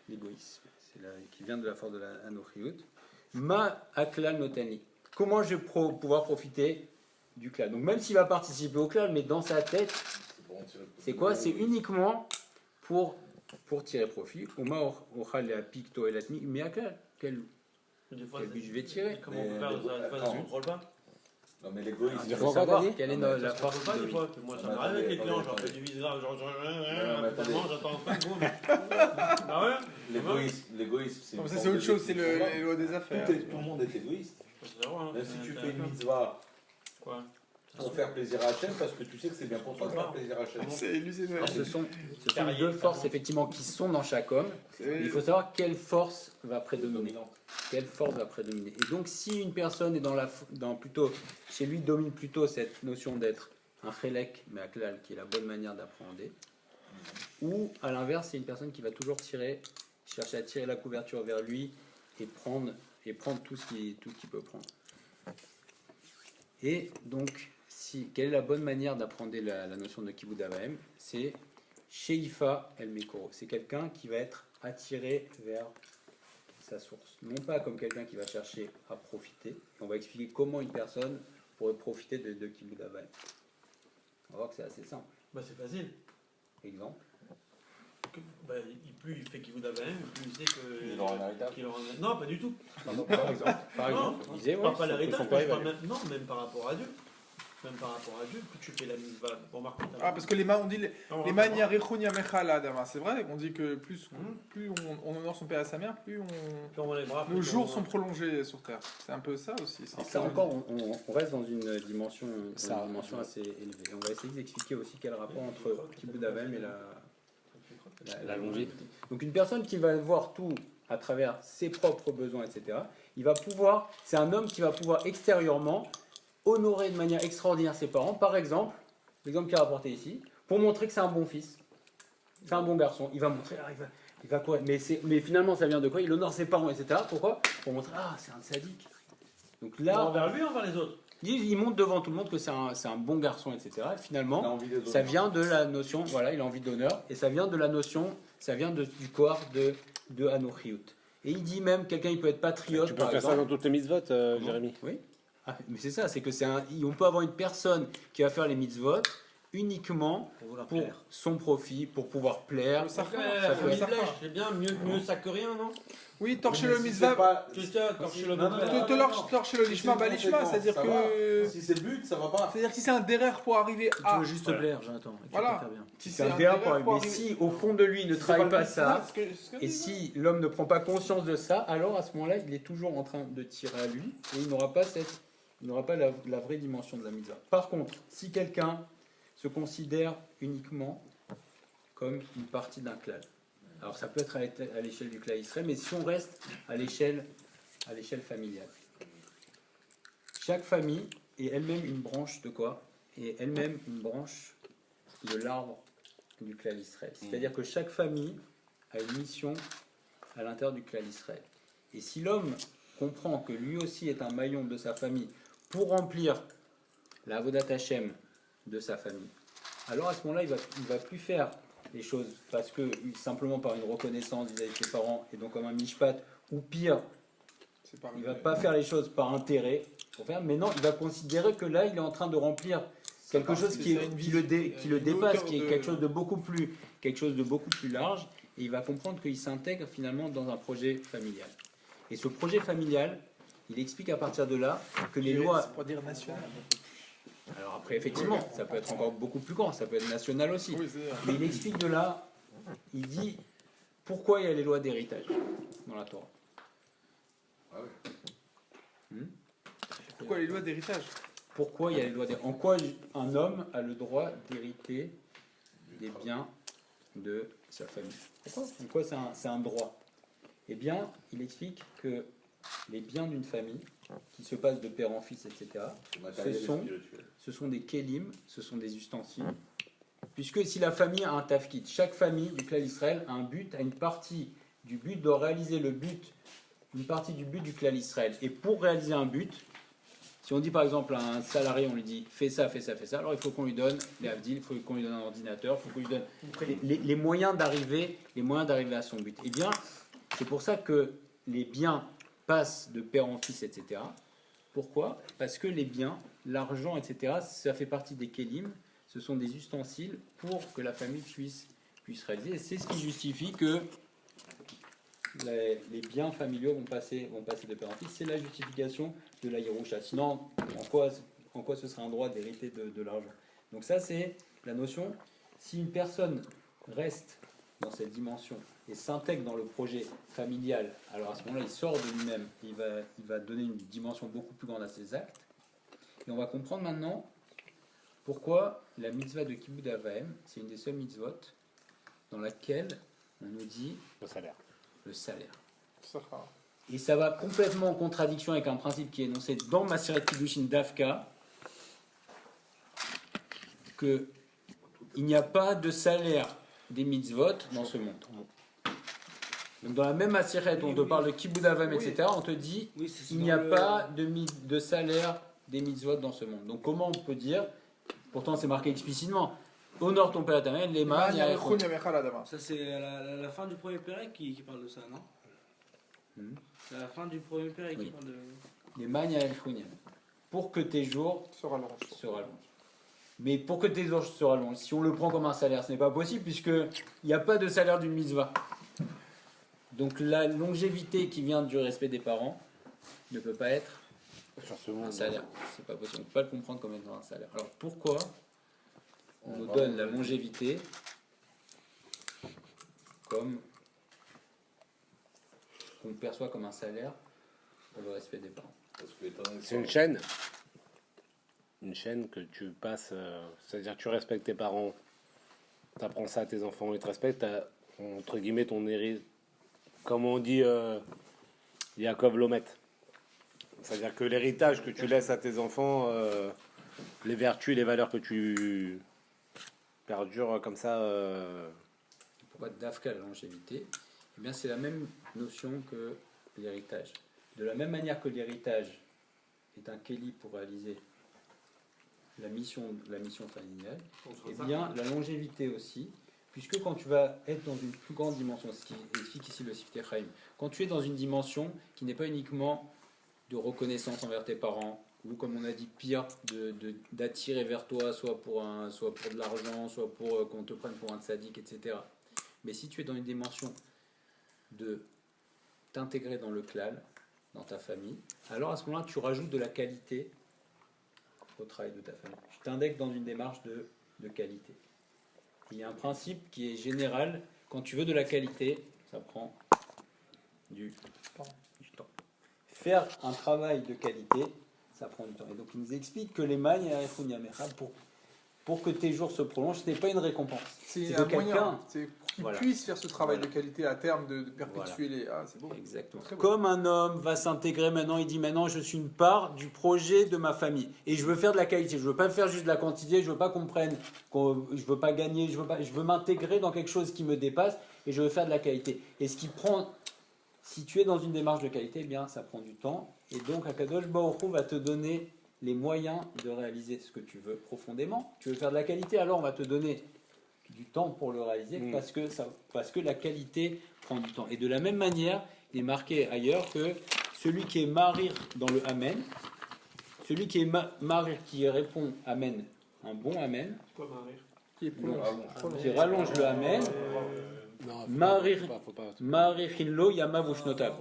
l'égoïsme. C'est là, qui vient de la force de la anochiout. Ma aklal notani. Comment je vais pouvoir profiter du klal? Donc même s'il va participer au klal, mais dans sa tête, c'est quoi? C'est uniquement pour tirer profit. Oma ochal la picto et latmi, mais aklal. Quel but je vais tirer? Comment on peut faire ça? Ça ne contrôle pas. Non, mais l'égoïsme. Il faut savoir quelle est la force pas des de fois. Moi, ça m'arrive avec les clients, genre, je fais du visage, genre, j'attends pas de boum. Ah ouais? L'égoïsme, C'est autre chose, c'est les lois des affaires. Tout le monde est égoïste. Même si tu fais une mitzvah pour faire plaisir à Hachem, parce que tu sais que c'est bien pour toi de faire plaisir à Hachem. Ce sont deux forces effectivement qui sont dans chaque homme. Il faut savoir quelle force va prédominer. Quelle force va prédominer. Et donc si une personne est plutôt chez lui domine plutôt cette notion d'être un chélek mais aklal, qui est la bonne manière d'appréhender, ou à l'inverse c'est une personne qui va toujours chercher à tirer la couverture vers lui et prendre tout ce qu'il peut prendre. Et donc quelle est la bonne manière d'apprendre la notion de Kibud Avaim? C'est Sheifa El Mekoro. C'est quelqu'un qui va être attiré vers sa source. Non pas comme quelqu'un qui va chercher à profiter. On va expliquer comment une personne pourrait profiter de Kibud Avaim. On va voir que c'est assez simple. Bah c'est facile. Exemple. Plus il fait qu'il vous d'Avaim, plus il sait que. Il aura un héritage. Non, pas du tout. Par exemple, je disais, pas l'héritage, non, même par rapport à Dieu. Même par rapport à Dieu, plus tu fais la mitzvah. Bon, parce que on dit les manières c'est vrai, on dit que plus on honore son père et sa mère, plus nos jours sont prolongés sur terre. C'est un peu ça aussi. Ça encore, on reste dans une dimension assez élevée. On va essayer d'expliquer aussi quel rapport entre Kibud Avaim et la longévité. Donc une personne qui va voir tout à travers ses propres besoins, etc., c'est un homme qui va pouvoir extérieurement honorer de manière extraordinaire ses parents. Par exemple, l'exemple qui est rapporté ici, pour montrer que c'est un bon fils, c'est un bon garçon. Il va montrer, il va quoi, mais finalement ça vient de quoi? Il honore ses parents, etc. Pourquoi? Pour montrer, c'est un sadique. Donc là, envers lui, envers les autres. Il montre devant tout le monde que c'est un bon garçon, etc. Et finalement, ça vient de la notion, voilà, il a envie d'honneur, et ça vient de la notion, du corps de Anochiout. Et il dit même, quelqu'un il peut être patriote. Tu peux faire ça dans toutes les mitzvot, Jérémy. Oui. Mais c'est ça, c'est que on peut avoir une personne qui va faire les mitzvot uniquement pour son profit, pour pouvoir plaire. C'est bien, mieux ça que rien, non? Oui, torcher le mitzvah. Torcher le lishma, balishma, c'est-à-dire que. Si c'est le but, ça va pas. C'est-à-dire que si c'est un derrière pour arriver à. Tu veux juste plaire, j'entends. Voilà. Si c'est un derrière pour arriver. Mais si au fond de lui il ne travaille pas ça, et si l'homme ne prend pas conscience de ça, alors à ce moment-là, il est toujours en train de tirer à lui et il n'aura pas la vraie dimension de la mitzvah. Par contre, si quelqu'un se considère uniquement comme une partie d'un klal, alors ça peut être à l'échelle du klal Israël, mais si on reste à l'échelle familiale, chaque famille est elle-même une branche de quoi? Et elle-même une branche de l'arbre du klal Israël. C'est-à-dire que chaque famille a une mission à l'intérieur du klal Israël. Et si l'homme comprend que lui aussi est un maillon de sa famille pour remplir la Avodat Hashem de sa famille, alors à ce moment-là, il va plus faire les choses parce que simplement par une reconnaissance vis-à-vis de ses parents et donc comme un mishpat, ou pire, il va pas faire les choses par intérêt pour faire, mais non, il va considérer que là, il est en train de remplir quelque chose qui le dépasse, qui est quelque chose de beaucoup plus large, et il va comprendre qu'il s'intègre finalement dans un projet familial. Et ce projet familial, il explique à partir de là que les lois... C'est pour dire national. Alors après, effectivement, ça peut être encore beaucoup plus grand, ça peut être national aussi. Oui, mais il explique de là, il dit pourquoi il y a les lois d'héritage dans la Torah. Ah oui. Pourquoi les lois d'héritage? Pourquoi il y a les lois d'héritage? En quoi un homme a le droit d'hériter des biens de sa famille? Pourquoi? En quoi c'est un droit? Eh bien, il explique que les biens d'une famille, qui se passent de père en fils, etc., ce sont des kélim, ce sont des ustensiles. Puisque si la famille a un tafkit, chaque famille du clan Israël a un but, a une partie du but, doit réaliser le but, une partie du but du clan Israël. Et pour réaliser un but, si on dit par exemple à un salarié, on lui dit fais ça, fais ça, fais ça, alors il faut qu'on lui donne les avdil, il faut qu'on lui donne un ordinateur, il faut qu'on lui donne les moyens d'arriver à son but. Eh bien, c'est pour ça que les biens passent de père en fils, etc. Pourquoi ? Parce que les biens, l'argent, etc., ça fait partie des kélim, ce sont des ustensiles pour que la famille puisse réaliser. Et c'est ce qui justifie que les biens familiaux vont passer de père en fils. C'est la justification de la Yerusha. Sinon, en quoi ce serait un droit d'hériter de l'argent ? Donc ça, c'est la notion. Si une personne reste dans cette dimension et s'intègre dans le projet familial, alors à ce moment-là, il sort de lui-même, il va donner une dimension beaucoup plus grande à ses actes. Et on va comprendre maintenant pourquoi la mitzvah de Kibbud Avaim, c'est une des seules mitzvot dans laquelle on nous dit le salaire. Et ça va complètement en contradiction avec un principe qui est énoncé dans Maseret Kiddushin Dafka, qu'il n'y a pas de salaire des mitzvot dans ce monde. Donc dans la même Maseret où on te parle de Kibbud Avaim, etc., on te dit il n'y a pas de salaire des mitzvot dans ce monde. Donc comment on peut dire, pourtant c'est marqué explicitement, honore ton père éternel, les mains. Ça c'est à la fin du premier pérec qui parle de ça, non? C'est à la fin du premier pérec qui parle de... Les magnes à El-Khunyam. Pour que tes jours se rallongent. Mais pour que tes jours se rallongent, si on le prend comme un salaire, ce n'est pas possible puisqu'il n'y a pas de salaire d'une mitzvah. Donc la longévité qui vient du respect des parents ne peut pas être un salaire. C'est pas possible. On ne peut pas le comprendre comme étant un salaire. Alors pourquoi on nous donne la longévité comme qu'on perçoit comme un salaire pour le respect des parents? C'est une chaîne. Une chaîne que tu passes, c'est-à-dire que tu respectes tes parents, tu apprends ça à tes enfants, ils te respectent, entre guillemets ton hérite, comme on dit Yaakov Lomet. C'est-à-dire que l'héritage que tu laisses à tes enfants, les vertus, les valeurs que tu perdures comme ça. Pourquoi Dafka la longévité? Eh bien, c'est la même notion que l'héritage. De la même manière que l'héritage est un kéli pour réaliser la mission familiale, eh bien, la longévité aussi, puisque quand tu vas être dans une plus grande dimension, ce qui explique ici le Siftei Chaim, quand tu es dans une dimension qui n'est pas uniquement de reconnaissance envers tes parents, ou comme on a dit pire, d'attirer vers toi, soit pour de l'argent, soit pour qu'on te prenne pour un tzaddik, etc. Mais si tu es dans une dimension de t'intégrer dans le clan, dans ta famille, alors à ce moment-là, tu rajoutes de la qualité au travail de ta famille. Tu t'indexes dans une démarche de qualité. Il y a un principe qui est général, quand tu veux de la qualité, ça prend du temps. Faire un travail de qualité, ça prend du temps. Et donc il nous explique que les magnes pour que tes jours se prolongent, ce n'est pas une récompense. C'est un moyen, c'est pour qu'ils puissent faire ce travail de qualité à terme, de perpétuer les... Ah, c'est beau. Exactement. Comme un homme va s'intégrer maintenant, il dit maintenant je suis une part du projet de ma famille. Et je veux faire de la qualité, je ne veux pas faire juste de la quantité, je ne veux pas qu'on prenne, je ne veux pas gagner, je veux m'intégrer dans quelque chose qui me dépasse et je veux faire de la qualité. Et ce qui prend... Si tu es dans une démarche de qualité, eh bien ça prend du temps. Et donc Akadosh Baruch Hu va te donner les moyens de réaliser ce que tu veux profondément. Tu veux faire de la qualité, alors on va te donner du temps pour le réaliser parce que la qualité prend du temps. Et de la même manière, il est marqué ailleurs que celui qui est marir dans le Amen, celui qui est marir, qui répond Amen, un bon Amen, qui rallonge le Amen, marir hinlo yamavushnotav.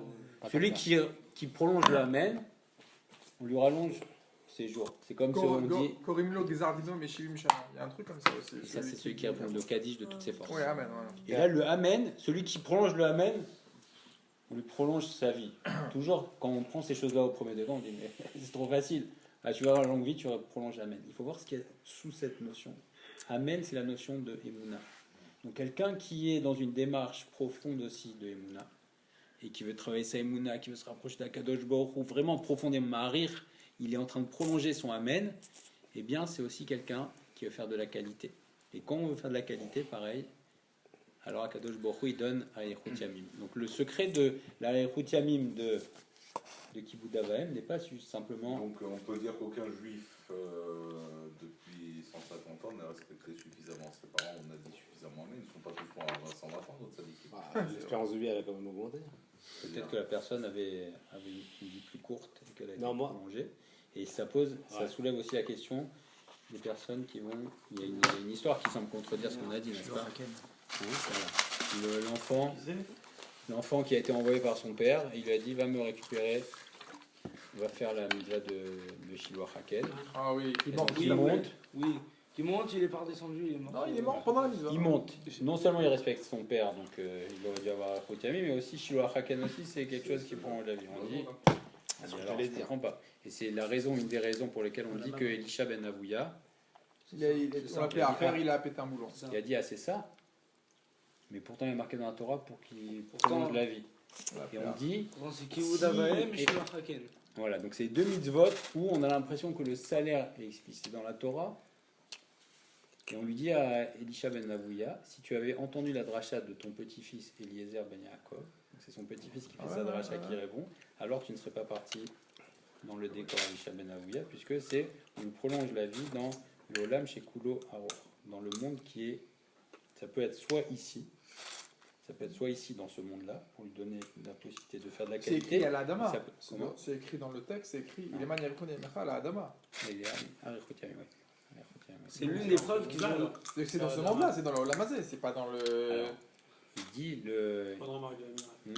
Celui qui prolonge le Amen, on lui rallonge ses jours. C'est comme si on dit. Korimlo Gezardino Meshivim Shana. Il y a un truc comme ça aussi. Et ça, c'est celui qui répond le Kaddish de toutes ses forces. Oui, Amen. Voilà. Et là, le Amen, celui qui prolonge le Amen, on lui prolonge sa vie. Toujours, quand on prend ces choses-là au premier degré, on dit mais c'est trop facile. Ah, tu vas avoir la longue vie, tu prolonges l'Amen. Il faut voir ce qu'il y a sous cette notion. Amen, c'est la notion de Emouna. Donc quelqu'un qui est dans une démarche profonde aussi de Emouna, et qui veut travailler sa émouna, qui veut se rapprocher d'Akadosh Baruch Hu, vraiment profondément Ma'arir, il est en train de prolonger son Amen, eh bien c'est aussi quelqu'un qui veut faire de la qualité. Et quand on veut faire de la qualité, pareil, alors Akadosh Baruch Hu, il donne à Eichut Yamim. Donc le secret de la Eichut Yamim de Kibud Av Va'em n'est pas simplement... Donc on peut dire qu'aucun juif depuis 150 ans n'a respecté suffisamment ses parents, on a dit suffisamment, mais ils ne sont pas tous morts à 120 ans, d'autres sadikim. L'espérance de vie, elle a quand même augmenté. Peut-être que la personne avait une vie plus courte et qu'elle a été Non, moi- prolongée. Et ça soulève aussi la question des personnes qui vont... Il y a une histoire qui semble contredire ce qu'on a dit, n'est-ce pas? Hein, voilà. L'enfant qui a été envoyé par son père, il lui a dit va me récupérer, va faire la mitzvah de Shiloh Haken. Ah oui, il monte. Il monte, Oui, il monte, il est pas redescendu, il est mort. Non, il est mort pendant la mise. il monte. Non seulement il respecte son père, donc il aurait dû avoir Khotami, mais aussi Shiloh Haken aussi, c'est quelque chose qui prend la vie. On dit, alors, je comprends pas. Et c'est une des raisons pour lesquelles on dit que Elisha ben Avouya, On l'a appelé à faire, il a pété un boulon. il a dit c'est ça, mais pourtant il est marqué dans la Torah pour qu'il prolonge la vie. Et on dit, C'est Kibud Av Va'em et Shiloh Haken. voilà, donc c'est 2 mitzvot où on a l'impression que le salaire est explicité dans la Torah. Et on lui dit à Elisha ben Avouya, si tu avais entendu la dracha de ton petit-fils Eliezer ben Yaakov, donc c'est son petit-fils qui fait sa dracha qui répond, alors tu ne serais pas parti dans le décor Elisha ben Avouya, puisque c'est on prolonge la vie dans le Olam chez Kulo Aror, dans le monde qui est, ça peut être soit ici dans ce monde-là, pour lui donner la possibilité de faire de la C'est qualité. écrit à la Adama. Ça peut- comment C'est écrit dans le texte, c'est écrit il est maniakon et à la Adama. Il est Arichot Yamim, ouais. C'est l'une des preuves qu'ils ont. C'est dans ce monde-là, c'est dans le Lamazé, c'est pas dans le. Alors, il dit le. Prendre remarque, Hmm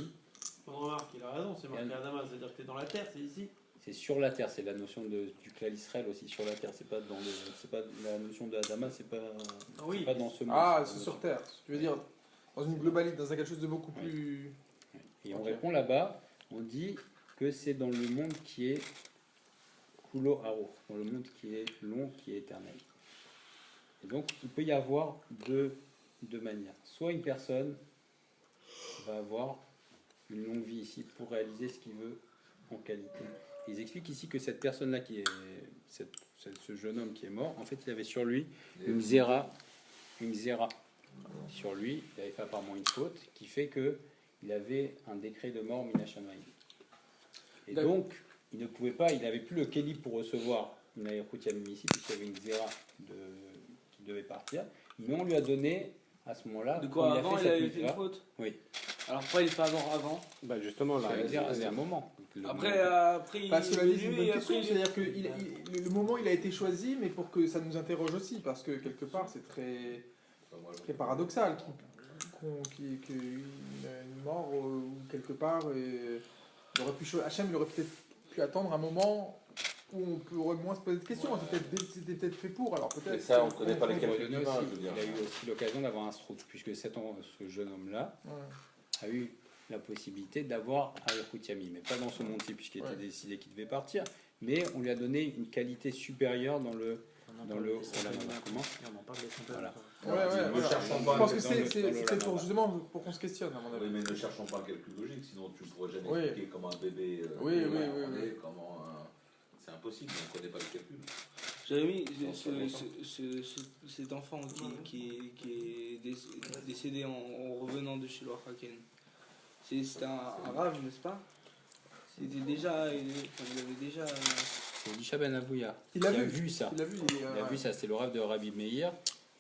il a raison, c'est marqué Adama, c'est-à-dire que tu es dans la terre, c'est ici. C'est sur la terre, c'est la notion du clan Israël aussi sur la terre. C'est pas la notion de Adama, c'est pas dans ce monde. Ah, c'est c'est dans sur ce- terre. Tu veux dire dans une globalité, dans quelque chose de beaucoup plus. Et on répond là-bas, on dit que c'est dans le monde qui est Kulo Aro, dans le monde qui est long, qui est éternel. Et donc, il peut y avoir deux manières. Soit une personne va avoir une longue vie ici pour réaliser ce qu'il veut en qualité. Ils expliquent ici que cette personne-là, ce jeune homme qui est mort, en fait, il avait sur lui une zéra. Sur lui, il avait fait apparemment une faute qui fait que il avait un décret de mort minashamayim. Et donc, il ne pouvait pas, il n'avait plus le kéli pour recevoir une aïrout yamim ici, puisqu'il y avait une zéra qui devait partir. Mais on lui a donné, à ce moment-là, De quoi quand avant, il cette avait fait une mitzvah, faute. Oui. Alors pourquoi il est pas mort avant? Bah justement, là, C'est un moment. Après, il Parce que est la vie, c'est une venu bonne et question. après, C'est-à-dire que le moment il a été choisi, mais pour que ça nous interroge aussi, parce que quelque part c'est très paradoxal qu'une mort ou quelque part Hachem il aurait peut-être pu attendre un moment où on pourrait moins se poser de questions. C'était peut-être fait pour, alors peut-être. Et ça, on ne connaît pas les Il calculs humains, je veux dire. a eu aussi l'occasion d'avoir un stroke, puisque ce jeune homme-là a eu la possibilité d'avoir Arichut Yamim, mais pas dans ce monde-ci, puisqu'il était décidé qu'il devait partir, mais on lui a donné une qualité supérieure dans le comment On en parle des symboles. Voilà. Ne cherchons Je pas pense que dans le- c'est dans le peut-être lama. justement pour qu'on se questionne à mon Oui, avis. mais ne cherchons pas un calcul logique, sinon tu ne pourrais jamais Oui. expliquer comment un bébé Oui. est, comment c'est impossible, on ne connaît pas le calcul. j'avais mis cet enfant qui est décédé en revenant de chez Loa Haken. C'était un rave, n'est-ce pas? C'était déjà. Il avait déjà. C'est Elisha ben Avouya Il qui a a vu. vu ça. Il a vu, Il a vu ça, c'est le rêve de Rabbi Meir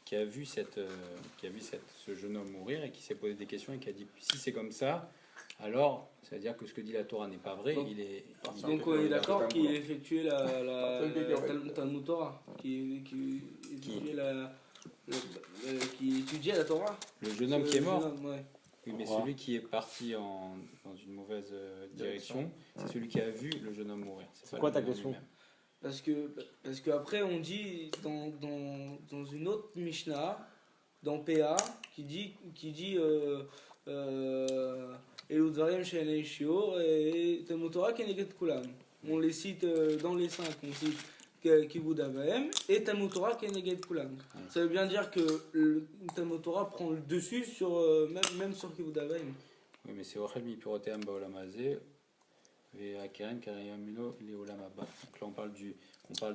qui a vu ce jeune homme mourir et qui s'est posé des questions et qui a dit si c'est comme ça, alors ça veut dire que ce que dit la Torah n'est pas vrai. Donc- Il est Donc on est d'accord qu'il effectuait la Talmud Torah, qui étudiait la Torah. le jeune homme qui est mort. Jeune homme, ouais. Oui, mais celui qui est parti dans une mauvaise direction, c'est celui qui a vu le jeune homme mourir. C'est pas quoi le ta jeune homme question? lui-même. Parce que après on dit dans une autre Mishnah, dans PA, qui dit Elu Dvarim She'enei Shiur et Talmud Torah Keneged Kulam. On les cite dans les 5, on cite Kibud Av Va'em et Talmud Torah Keneged Kulam. Ça veut bien dire que le Talmud Torah prend le dessus sur même sur Kibud Av Va'em. Oui, mais c'est Ochel Mipiroteam Baolam Hazeh et Akeren Karayamino Leolam Haba. Donc là, on parle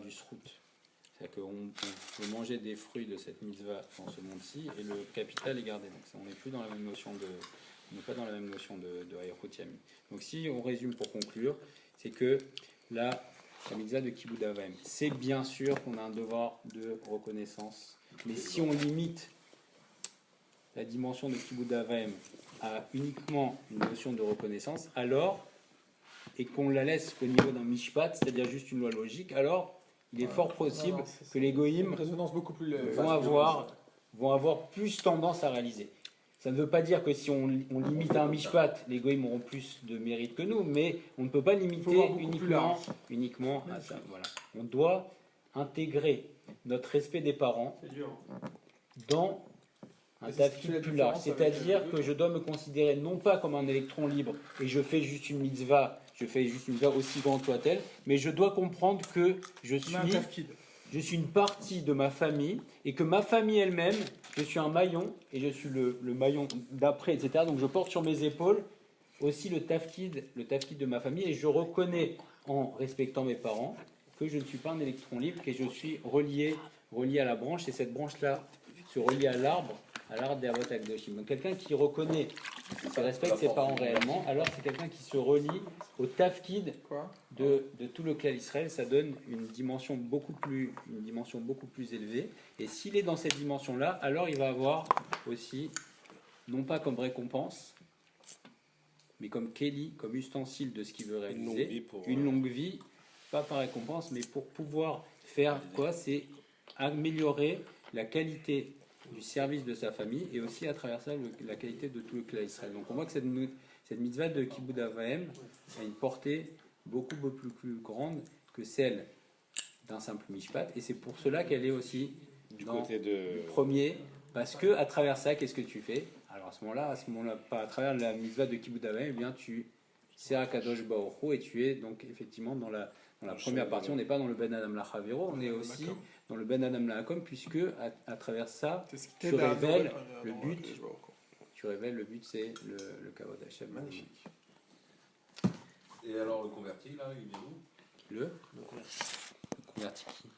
du srout. C'est-à-dire qu'on peut manger des fruits de cette mitzvah dans ce monde-ci et le capital est gardé. Donc on n'est plus dans la même notion on n'est pas dans la même notion de Hayachut Yami. Donc si on résume pour conclure, c'est que la mitzvah de Kibud Av Va'em, c'est bien sûr qu'on a un devoir de reconnaissance. Mais si on limite la dimension de Kibud Av Va'em à uniquement une notion de reconnaissance, alors, et qu'on la laisse au niveau d'un mishpat, c'est-à-dire juste une loi logique, alors il est fort possible que les goïms vont avoir plus tendance à réaliser. Ça ne veut pas dire que si on limite à un mishpat, les goïms auront plus de mérite que nous, mais on ne peut pas limiter uniquement à ça. Voilà. On doit intégrer notre respect des parents dans un tafkid plus large. C'est-à-dire que je dois me considérer non pas comme un électron libre et je fais juste une mitzvah aussi grande soit-elle, mais je dois comprendre que je suis une partie de ma famille et que ma famille elle-même, je suis un maillon et je suis le maillon d'après, etc. Donc je porte sur mes épaules aussi le tafkid de ma famille et je reconnais en respectant mes parents que je ne suis pas un électron libre, que je suis relié à la branche et cette branche-là se relie à l'arbre des Avot HaKadoshim. Donc quelqu'un qui reconnaît, qui respecte ses parents réellement, alors c'est quelqu'un qui se relie au tafkid de tout le clan Israël. Ça donne une dimension beaucoup plus élevée. Et s'il est dans cette dimension-là, alors il va avoir aussi, non pas comme récompense, mais comme Kéli, comme ustensile de ce qu'il veut réaliser, une longue vie, pas par récompense, mais pour pouvoir faire quoi? C'est améliorer la qualité du service de sa famille et aussi à travers ça la qualité de tout le clan Israël. Donc on voit que cette mitzvah de Kibud Av Va'em a une portée beaucoup plus grande que celle d'un simple mishpat et c'est pour cela qu'elle est aussi du premier, parce que à travers ça, qu'est-ce que tu fais? Alors à ce moment-là, pas à travers la mitzvah de Kibud Av Va'em, eh bien tu sers Kadosh Baruch Hu et tu es donc effectivement dans la première partie. On n'est pas dans le Ben Adam Lachavero, on est aussi dans le Ben Adam Lahakom, puisque à travers ça, tu révèles le but. Tu révèles le but, c'est le Kavod Hashem. Magnifique. Et alors le converti là, il est où? Le converti qui?